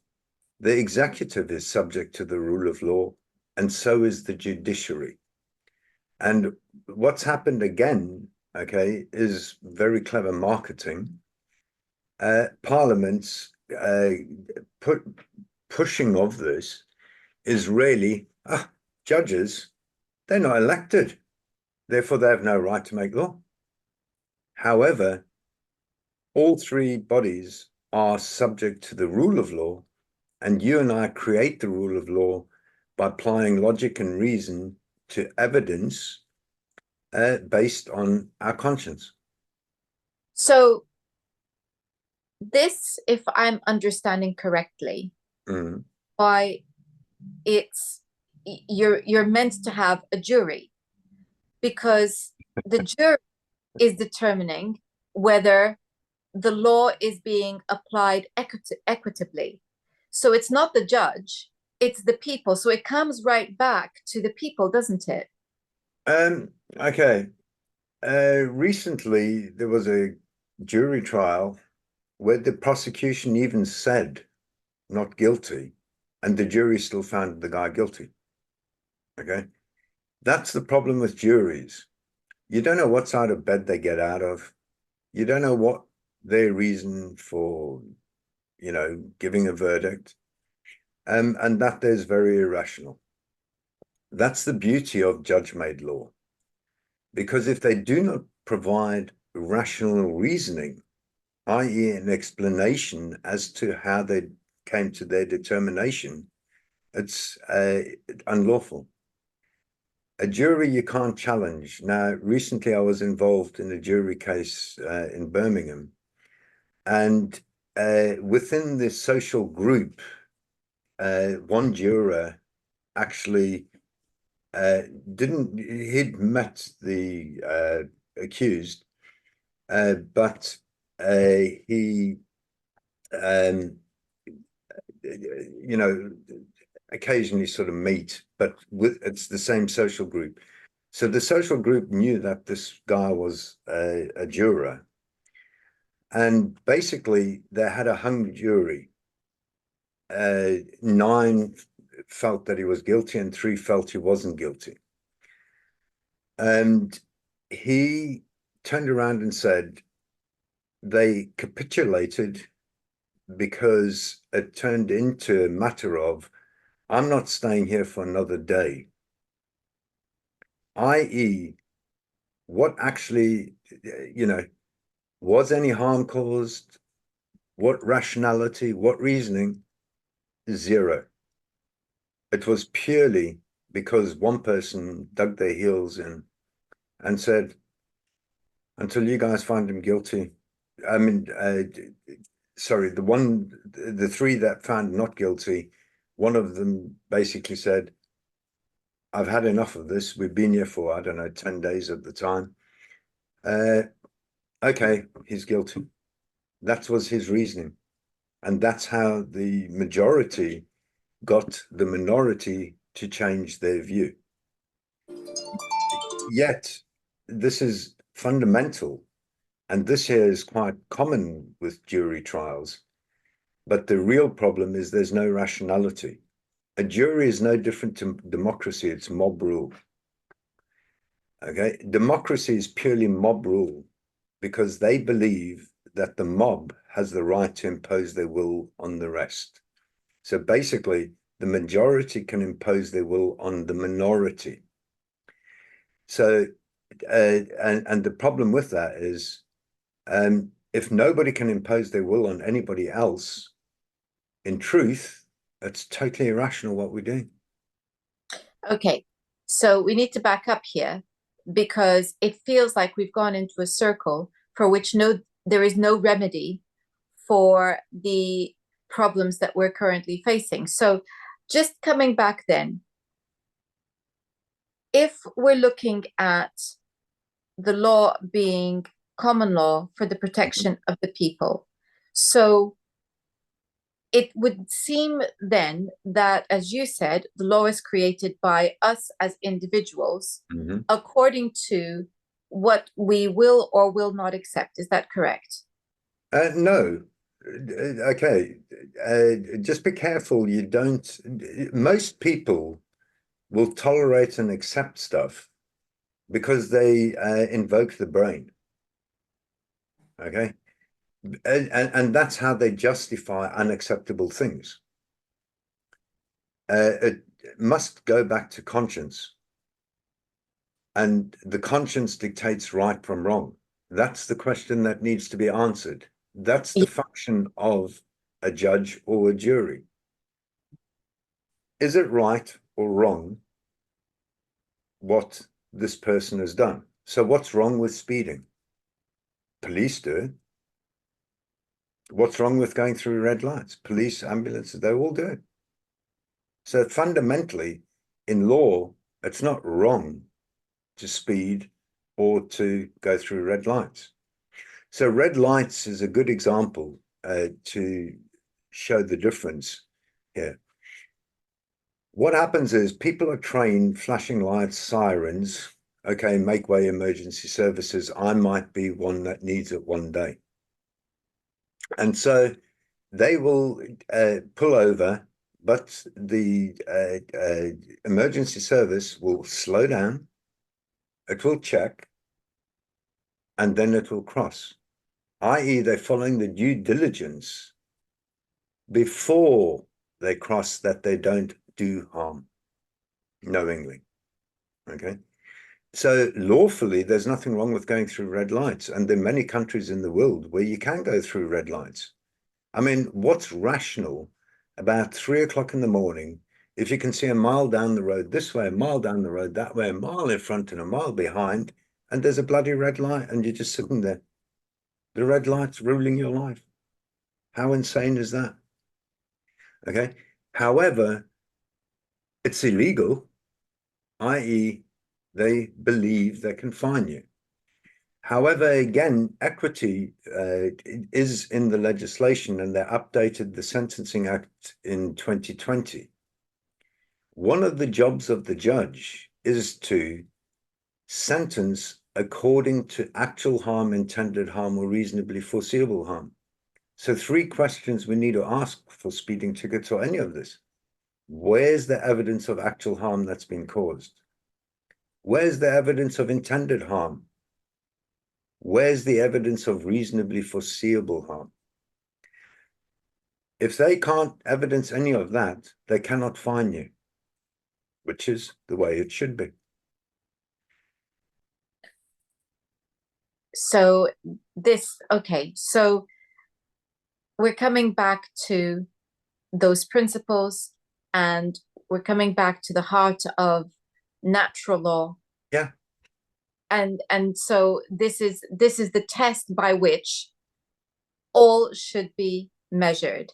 the executive is subject to the rule of law, and so is the judiciary. And what's happened again, okay, is very clever marketing. Parliament's pushing of this is really, judges, they're not elected, therefore they have no right to make law. However, all three bodies are subject to the rule of law, and you and I create the rule of law by applying logic and reason to evidence based on our conscience. So, this, if I'm understanding correctly, Mm. why it's you're meant to have a jury, because the jury is determining whether the law is being applied equitably. So it's not the judge, it's the people. So it comes right back to the people, doesn't it? Okay. Recently, there was a jury trial where the prosecution even said not guilty, and the jury still found the guy guilty. Okay. That's the problem with juries. You don't know what side of bed they get out of. You don't know what their reason for giving a verdict, and that is very irrational. That's the beauty of judge-made law, because if they do not provide rational reasoning, i.e. an explanation as to how they came to their determination, it's unlawful. A jury you can't challenge. Now, recently I was involved in a jury case in Birmingham, and within this social group, one juror actually he'd met the accused, but he, occasionally sort of meet, but it's the same social group. So the social group knew that this guy was a juror, and basically they had a hung jury. 9 felt that he was guilty and 3 felt he wasn't guilty. And he turned around and said they capitulated because it turned into a matter of, I'm not staying here for another day. i.e., what actually, was any harm caused? What rationality, what reasoning? Zero. It was purely because one person dug their heels in and said, until you guys find him guilty, sorry, the 3 that found not guilty, one of them basically said, I've had enough of this. We've been here for, I don't know, 10 days at the time. Okay, he's guilty. That was his reasoning. And that's how the majority got the minority to change their view. Yet, this is fundamental. And this here is quite common with jury trials. But the real problem is there's no rationality. A jury is no different to democracy. It's mob rule. Okay, democracy is purely mob rule because they believe that the mob has the right to impose their will on the rest. So basically, the majority can impose their will on the minority. So, and the problem with that is, if nobody can impose their will on anybody else, in truth, it's totally irrational what we're doing. Okay, so we need to back up here because it feels like we've gone into a circle for which there is no remedy for the problems that we're currently facing. So just coming back then, if we're looking at the law being common law for the protection of the people, so it would seem then that, as you said, the law is created by us as individuals according to what we will or will not accept. Is that correct? No. Okay. Just be careful. Most people will tolerate and accept stuff because they invoke the brain. Okay. And that's how they justify unacceptable things. It must go back to conscience. And the conscience dictates right from wrong. That's the question that needs to be answered. That's the function of a judge or a jury. Is it right or wrong what this person has done? So what's wrong with speeding? Police do it. What's wrong with going through red lights? Police, ambulances, they all do it. So fundamentally, in law, it's not wrong to speed or to go through red lights. So red lights is a good example to show the difference here. What happens is people are trained, flashing lights, sirens, okay, make way, emergency services. I might be one that needs it one day. And so they will pull over, but the emergency service will slow down, it will check, and then it will cross, i.e. they're following the due diligence before they cross that they don't do harm knowingly. Okay. So lawfully, there's nothing wrong with going through red lights. And there are many countries in the world where you can go through red lights. I mean, what's rational about 3 o'clock in the morning if you can see a mile down the road this way, a mile down the road that way, a mile in front and a mile behind, and there's a bloody red light and you're just sitting there? The red light's ruling your life. How insane is that? Okay. However, it's illegal, i.e., they believe they can fine you. However, again, equity is in the legislation, and they updated the Sentencing Act in 2020. One of the jobs of the judge is to sentence according to actual harm, intended harm, or reasonably foreseeable harm. So 3 questions we need to ask for speeding tickets or any of this. Where's the evidence of actual harm that's been caused? Where's the evidence of intended harm? Where's the evidence of reasonably foreseeable harm? If they can't evidence any of that, they cannot fine you, which is the way it should be. So okay, so we're coming back to those principles, and we're coming back to the heart of natural law. Yeah. And so this is the test by which all should be measured.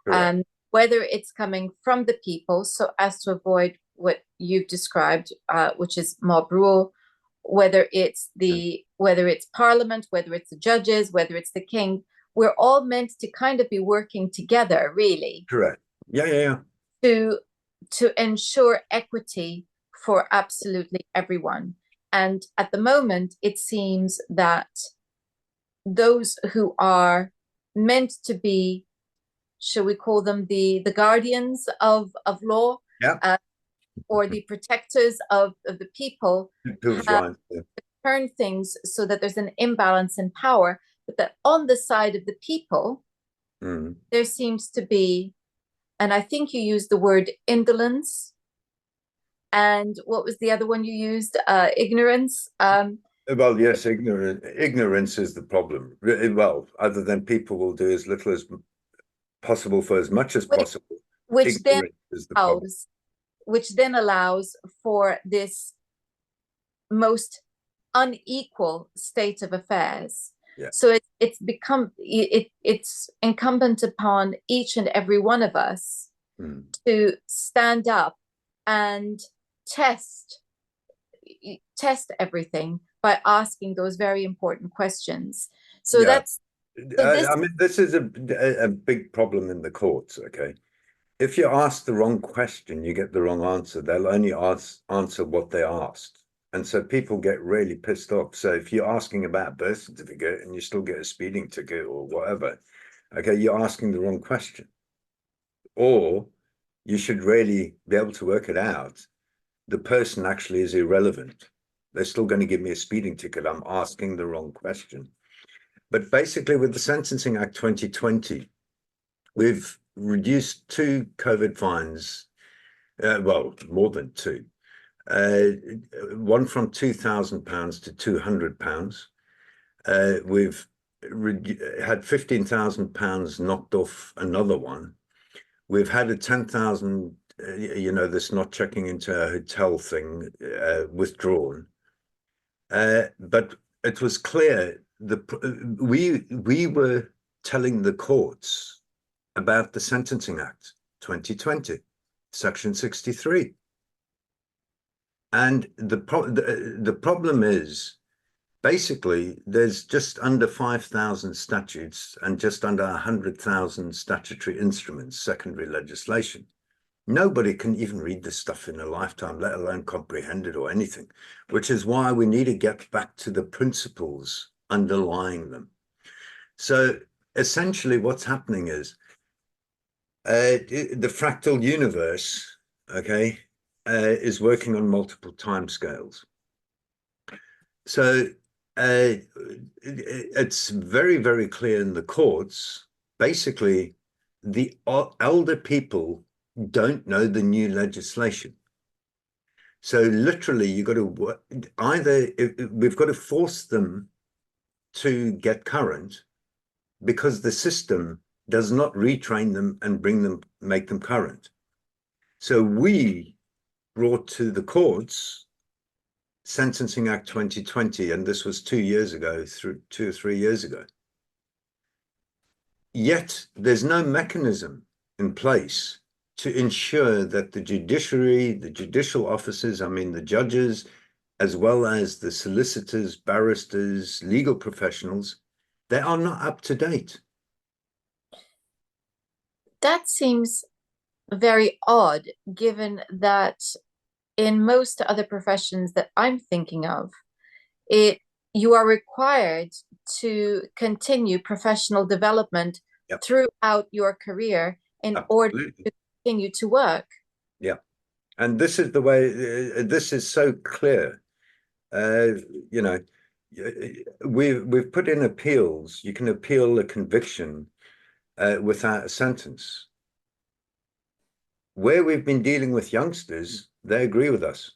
Whether it's coming from the people, so as to avoid what you've described, which is mob rule, whether it's parliament, whether it's the judges, whether it's the king, we're all meant to kind of be working together, really. Correct. Yeah. To ensure equity for absolutely everyone. And at the moment, it seems that those who are meant to be, shall we call them the guardians of law, Yeah. or the protectors of the people, have turned things so that there's an imbalance in power, but that on the side of the people, there seems to be, and I think you used the word indolence, and what was the other one you used? Ignorance. Well, yes, ignorance is the problem. Well, other than people will do as little as possible for as much as possible. Which then allows for this most unequal state of affairs. Yeah. So it's incumbent upon each and every one of us to stand up and test everything by asking those very important questions. So yeah. I mean, this is a big problem in the courts. Okay, if you ask the wrong question, you get the wrong answer. They'll only answer what they asked. And so people get really pissed off. So if you're asking about a birth certificate and you still get a speeding ticket or whatever, okay, you're asking the wrong question. Or you should really be able to work it out. The person actually is irrelevant. They're still going to give me a speeding ticket. I'm asking the wrong question. But basically, with the Sentencing Act 2020, we've reduced 2 COVID fines, well, more than 2. One from £2,000 to £200. We've had £15,000 knocked off another one. We've had a 10,000, this not checking into a hotel thing, withdrawn. But it was clear we were telling the courts about the Sentencing Act 2020, Section 63. And the problem is, basically, there's just under 5,000 statutes and just under 100,000 statutory instruments, secondary legislation. Nobody can even read this stuff in a lifetime, let alone comprehend it or anything, which is why we need to get back to the principles underlying them. So essentially what's happening is the fractal universe, okay, is working on multiple timescales. So it's very, very clear in the courts, basically, the elder people don't know the new legislation. So literally, you've got to either we've got to force them to get current, because the system does not retrain them and make them current. So we brought to the courts Sentencing Act 2020, and this was 2 years ago, 2 or 3 years ago. Yet there's no mechanism in place to ensure that the judiciary, the judicial officers, I mean the judges, as well as the solicitors, barristers, legal professionals, they are not up to date. That seems very odd, given that in most other professions that I'm thinking of, you are required to continue professional development throughout your career in order to continue to work. Yeah. And this is the way, this is so clear. You know, we've put in appeals. You can appeal a conviction without a sentence. Where we've been dealing with youngsters, they agree with us.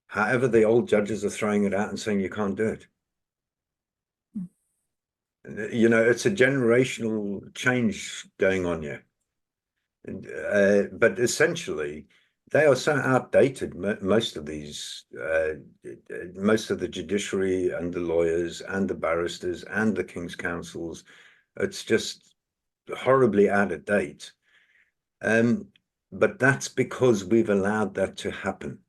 However, the old judges are throwing it out and saying you can't do it. You know, it's a generational change going on here. But essentially, they are so outdated, most of these, most of the judiciary and the lawyers and the barristers and the King's councils. It's just horribly out of date. But that's because we've allowed that to happen.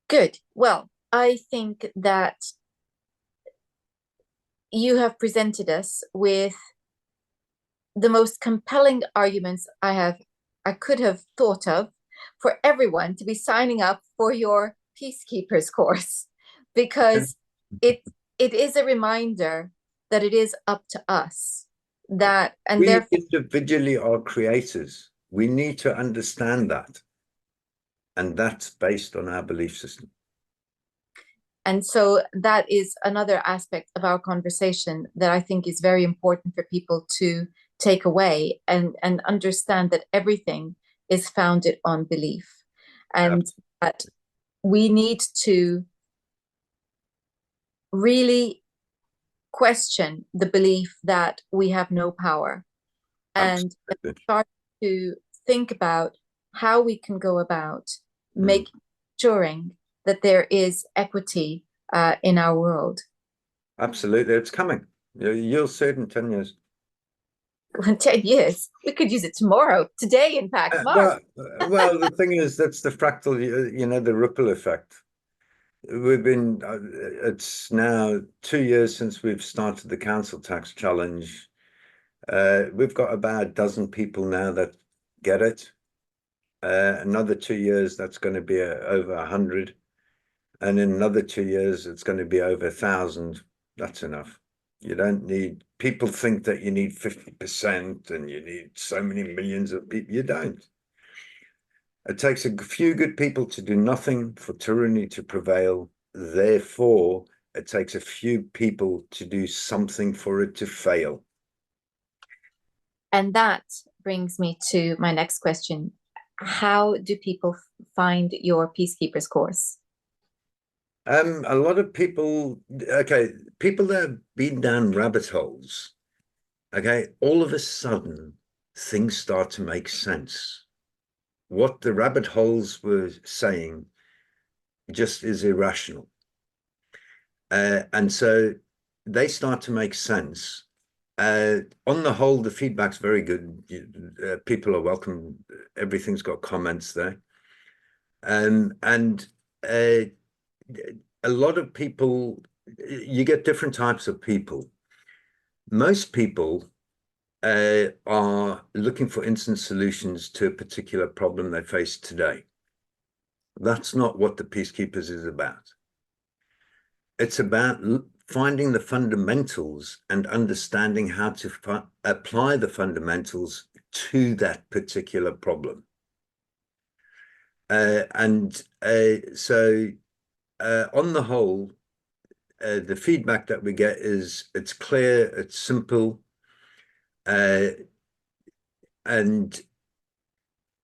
Good. Well, I think that you have presented us with the most compelling arguments I could have thought of for everyone to be signing up for your Peacekeepers course, because it is a reminder that it is up to us, that and we therefore individually are creators. We need to understand that, and that's based on our belief system. And so that is another aspect of our conversation that I think is very important for people to take away and understand, that everything is founded on belief, and that we need to really question the belief that we have no power, and start to think about how we can go about making sure that there is equity in our world. Absolutely, it's coming. You'll see it in 10 years. In 10 years, we could use it tomorrow, today, in fact, Marc. Well, the thing is, that's the fractal, you know, the ripple effect. We've been, it's now 2 years since we've started the council tax challenge. We've got about a dozen people now that get it. Another 2 years, that's going to be over 100. And in another 2 years, it's going to be over 1,000. That's enough. You don't need, people think that you need 50% and you need so many millions of people. You don't. It takes a few good people to do nothing for tyranny to prevail. Therefore, it takes a few people to do something for it to fail. And that brings me to my next question. How do people find your Peacekeepers course? A lot of people, people that have been down rabbit holes, all of a sudden, things start to make sense. What the rabbit holes were saying just is irrational. And so they start to make sense. On the whole, the feedback's very good. People are welcome. Everything's got comments there. And a lot of people, you get different types of people. Most people are looking for instant solutions to a particular problem they face today. That's not what the Peacekeepers is about. It's about finding the fundamentals and understanding how to apply the fundamentals to that particular problem. So on the whole, the feedback that we get is it's clear, it's simple. and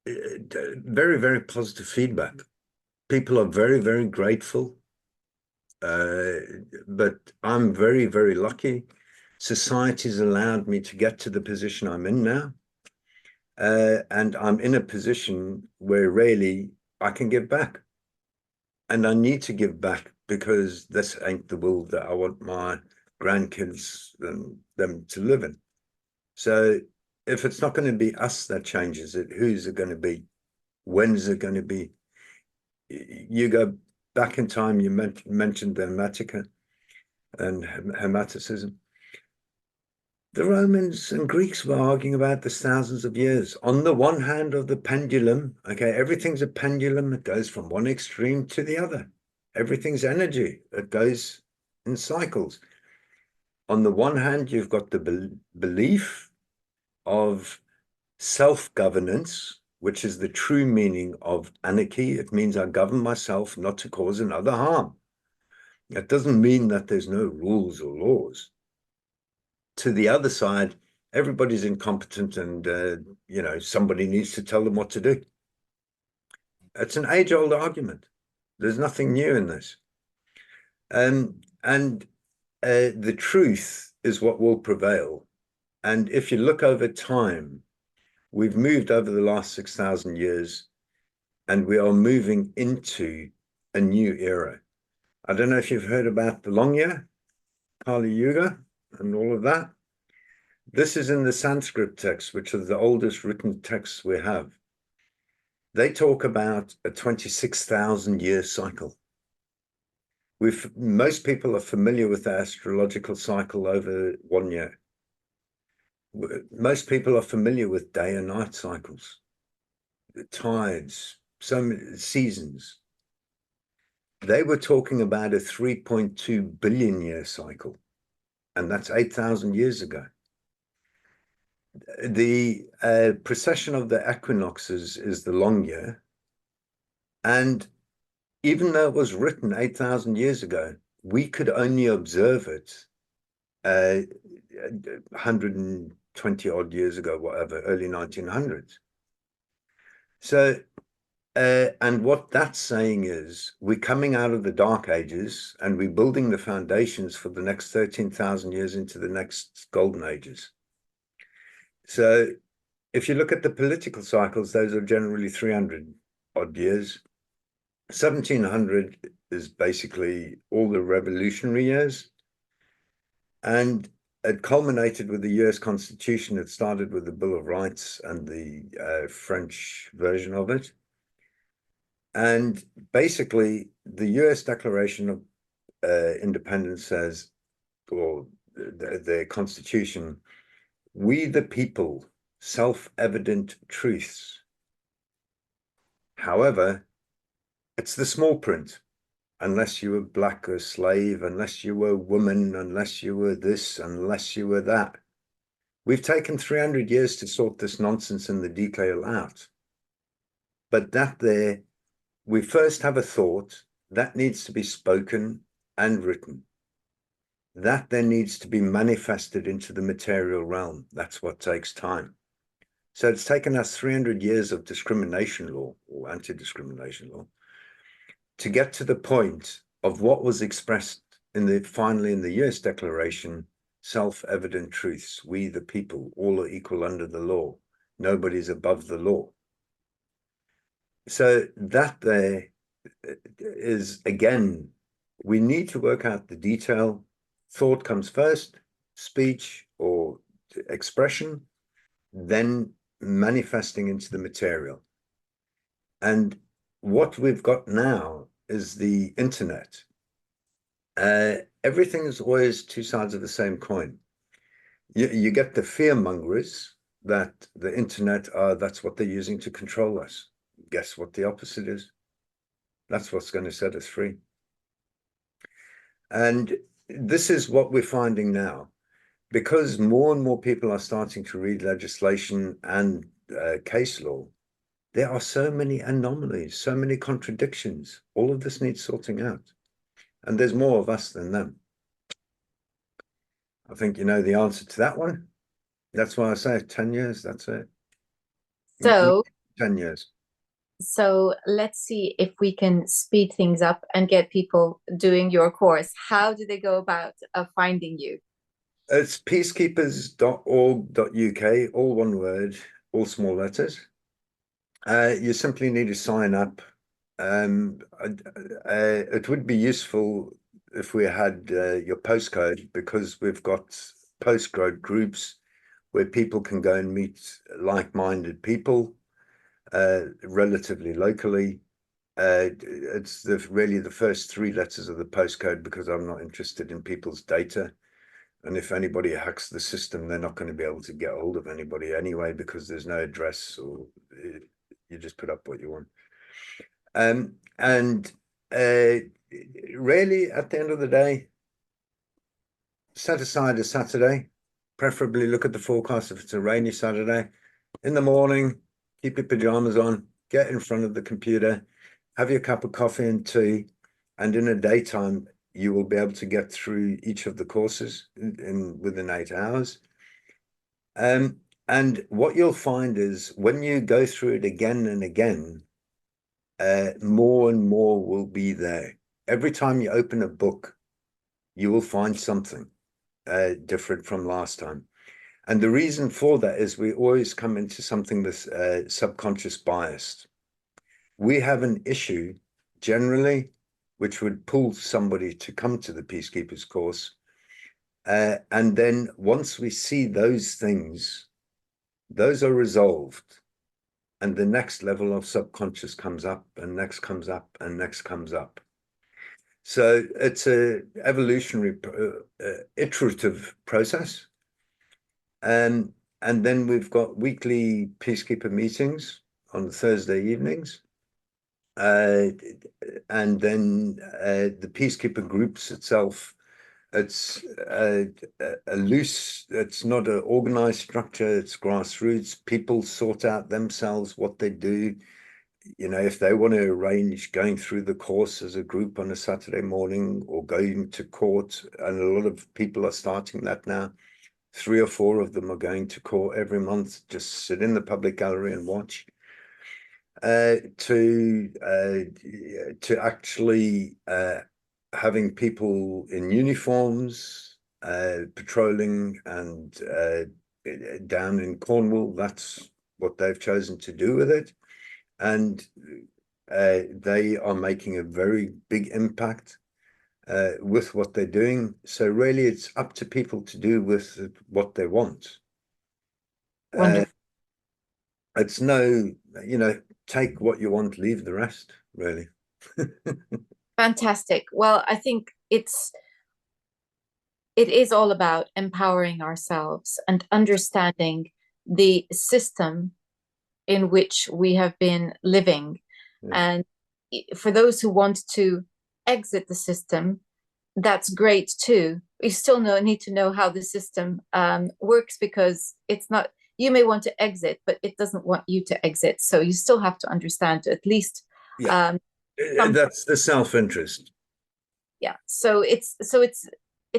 very, very positive feedback. People are very, very grateful. But I'm very, very lucky. Society's allowed me to get to the position I'm in now. And I'm in a position where really I can give back. And I need to give back because this ain't the world that I want my grandkids and them to live in. So if it's not going to be us that changes it, who's it going to be? When's it going to be? You go back in time, you mentioned the Hermetica and Hermeticism. The Romans and Greeks were arguing about this thousands of years. On the one hand of the pendulum, okay, everything's a pendulum. It goes from one extreme to the other. Everything's energy. It goes in cycles. On the one hand, you've got the belief of self-governance, which is the true meaning of anarchy. It means I govern myself not to cause another harm. It doesn't mean that there's no rules or laws. To the other side, everybody's incompetent and, somebody needs to tell them what to do. It's an age-old argument. There's nothing new in this. And the truth is what will prevail. And if you look over time, we've moved over the last 6,000 years, and we are moving into a new era. I don't know if you've heard about the long year, Kali Yuga, and all of that. This is in the Sanskrit text, which is the oldest written texts we have. They talk about a 26,000-year cycle. Most people are familiar with the astrological cycle over 1 year. Most people are familiar with day and night cycles, the tides, so many seasons. They were talking about a 3.2 billion year cycle, and that's 8,000 years ago. The precession of the equinoxes is the long year. And even though it was written 8,000 years ago, we could only observe it 120 odd years ago, whatever, early 1900s. So, and what that's saying is we're coming out of the dark ages and we're building the foundations for the next 13,000 years into the next golden ages. So if you look at the political cycles, those are generally 300 odd years. 1700 is basically all the revolutionary years. And it culminated with the US Constitution. It started with the Bill of Rights and the French version of it. And basically, the US Declaration of Independence says, or the Constitution, we the people, self-evident truths. However, it's the small print. Unless you were black or slave, unless you were a woman, unless you were this, unless you were that. We've taken 300 years to sort this nonsense in the detail out. But that there, we first have a thought that needs to be spoken and written. That then needs to be manifested into the material realm. That's what takes time. So it's taken us 300 years of discrimination law or anti-discrimination law to get to the point of what was expressed finally in the US Declaration, self-evident truths. We, the people, all are equal under the law. Nobody's above the law. So that there is, again, we need to work out the detail. Thought comes first, speech or expression, then manifesting into the material. And what we've got now is the internet. Everything is always two sides of the same coin. You get the fear mongers that the internet, that's what they're using to control us. Guess what the opposite is? That's what's going to set us free. And this is what we're finding now. Because more and more people are starting to read legislation and case law, there are so many anomalies, so many contradictions. All of this needs sorting out. And there's more of us than them. I think you know the answer to that one. That's why I say 10 years, that's it. So 10 years. So let's see if we can speed things up and get people doing your course. How do they go about finding you? It's peacekeepers.org.uk, all one word, all small letters. You simply need to sign up. It would be useful if we had your postcode, because we've got postcode groups where people can go and meet like-minded people relatively locally. It's really the first three letters of the postcode, because I'm not interested in people's data. And if anybody hacks the system, they're not going to be able to get hold of anybody anyway, because there's no address, or you just put up what you want. And really, at the end of the day, set aside a Saturday, preferably look at the forecast if it's a rainy Saturday. In the morning, keep your pajamas on, get in front of the computer, have your cup of coffee and tea, and in a daytime, you will be able to get through each of the courses within 8 hours. And what you'll find is when you go through it again and again, more and more will be there. Every time you open a book, you will find something different from last time. And the reason for that is we always come into something that's subconscious biased. We have an issue generally which would pull somebody to come to the Peacekeepers course. And then once we see those things, those are resolved. And the next level of subconscious comes up, and next comes up, and next comes up. So it's a evolutionary, iterative process. And then we've got weekly Peacekeeper meetings on Thursday evenings. And then the Peacekeeper groups itself, it's a loose, it's not an organized structure, it's grassroots. People sort out themselves what they do. You know, if they want to arrange going through the course as a group on a Saturday morning, or going to court, and a lot of people are starting that now. 3 or 4 of them are going to court every month, just sit in the public gallery and watch. To actually having people in uniforms patrolling, and down in Cornwall, that's what they've chosen to do with it. And they are making a very big impact with what they're doing. So really, it's up to people to do with what they want. Wonderful. It's no, take what you want, leave the rest, really. Fantastic. Well, I think it is all about empowering ourselves and understanding the system in which we have been living. Yeah. And for those who want to exit the system, that's great too. We still need to know how the system works, because it's not, you may want to exit, but it doesn't want you to exit. So you still have to understand at least. Yeah, that's the self-interest. Yeah. So it's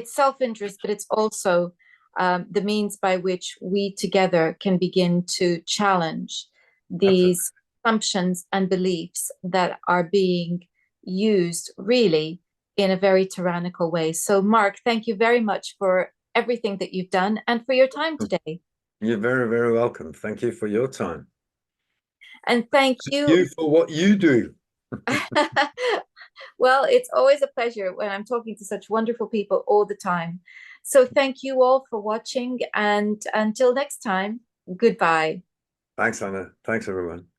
self-interest, but it's also the means by which we together can begin to challenge these Absolutely. assumptions and beliefs that are being used really in a very tyrannical way. So, Marc, thank you very much for everything that you've done and for your time today. You're very, very welcome. Thank you for your time. And thank You for what you do. Well, it's always a pleasure when I'm talking to such wonderful people all the time. So thank you all for watching, and until next time, goodbye. Thanks, Anna. Thanks, everyone.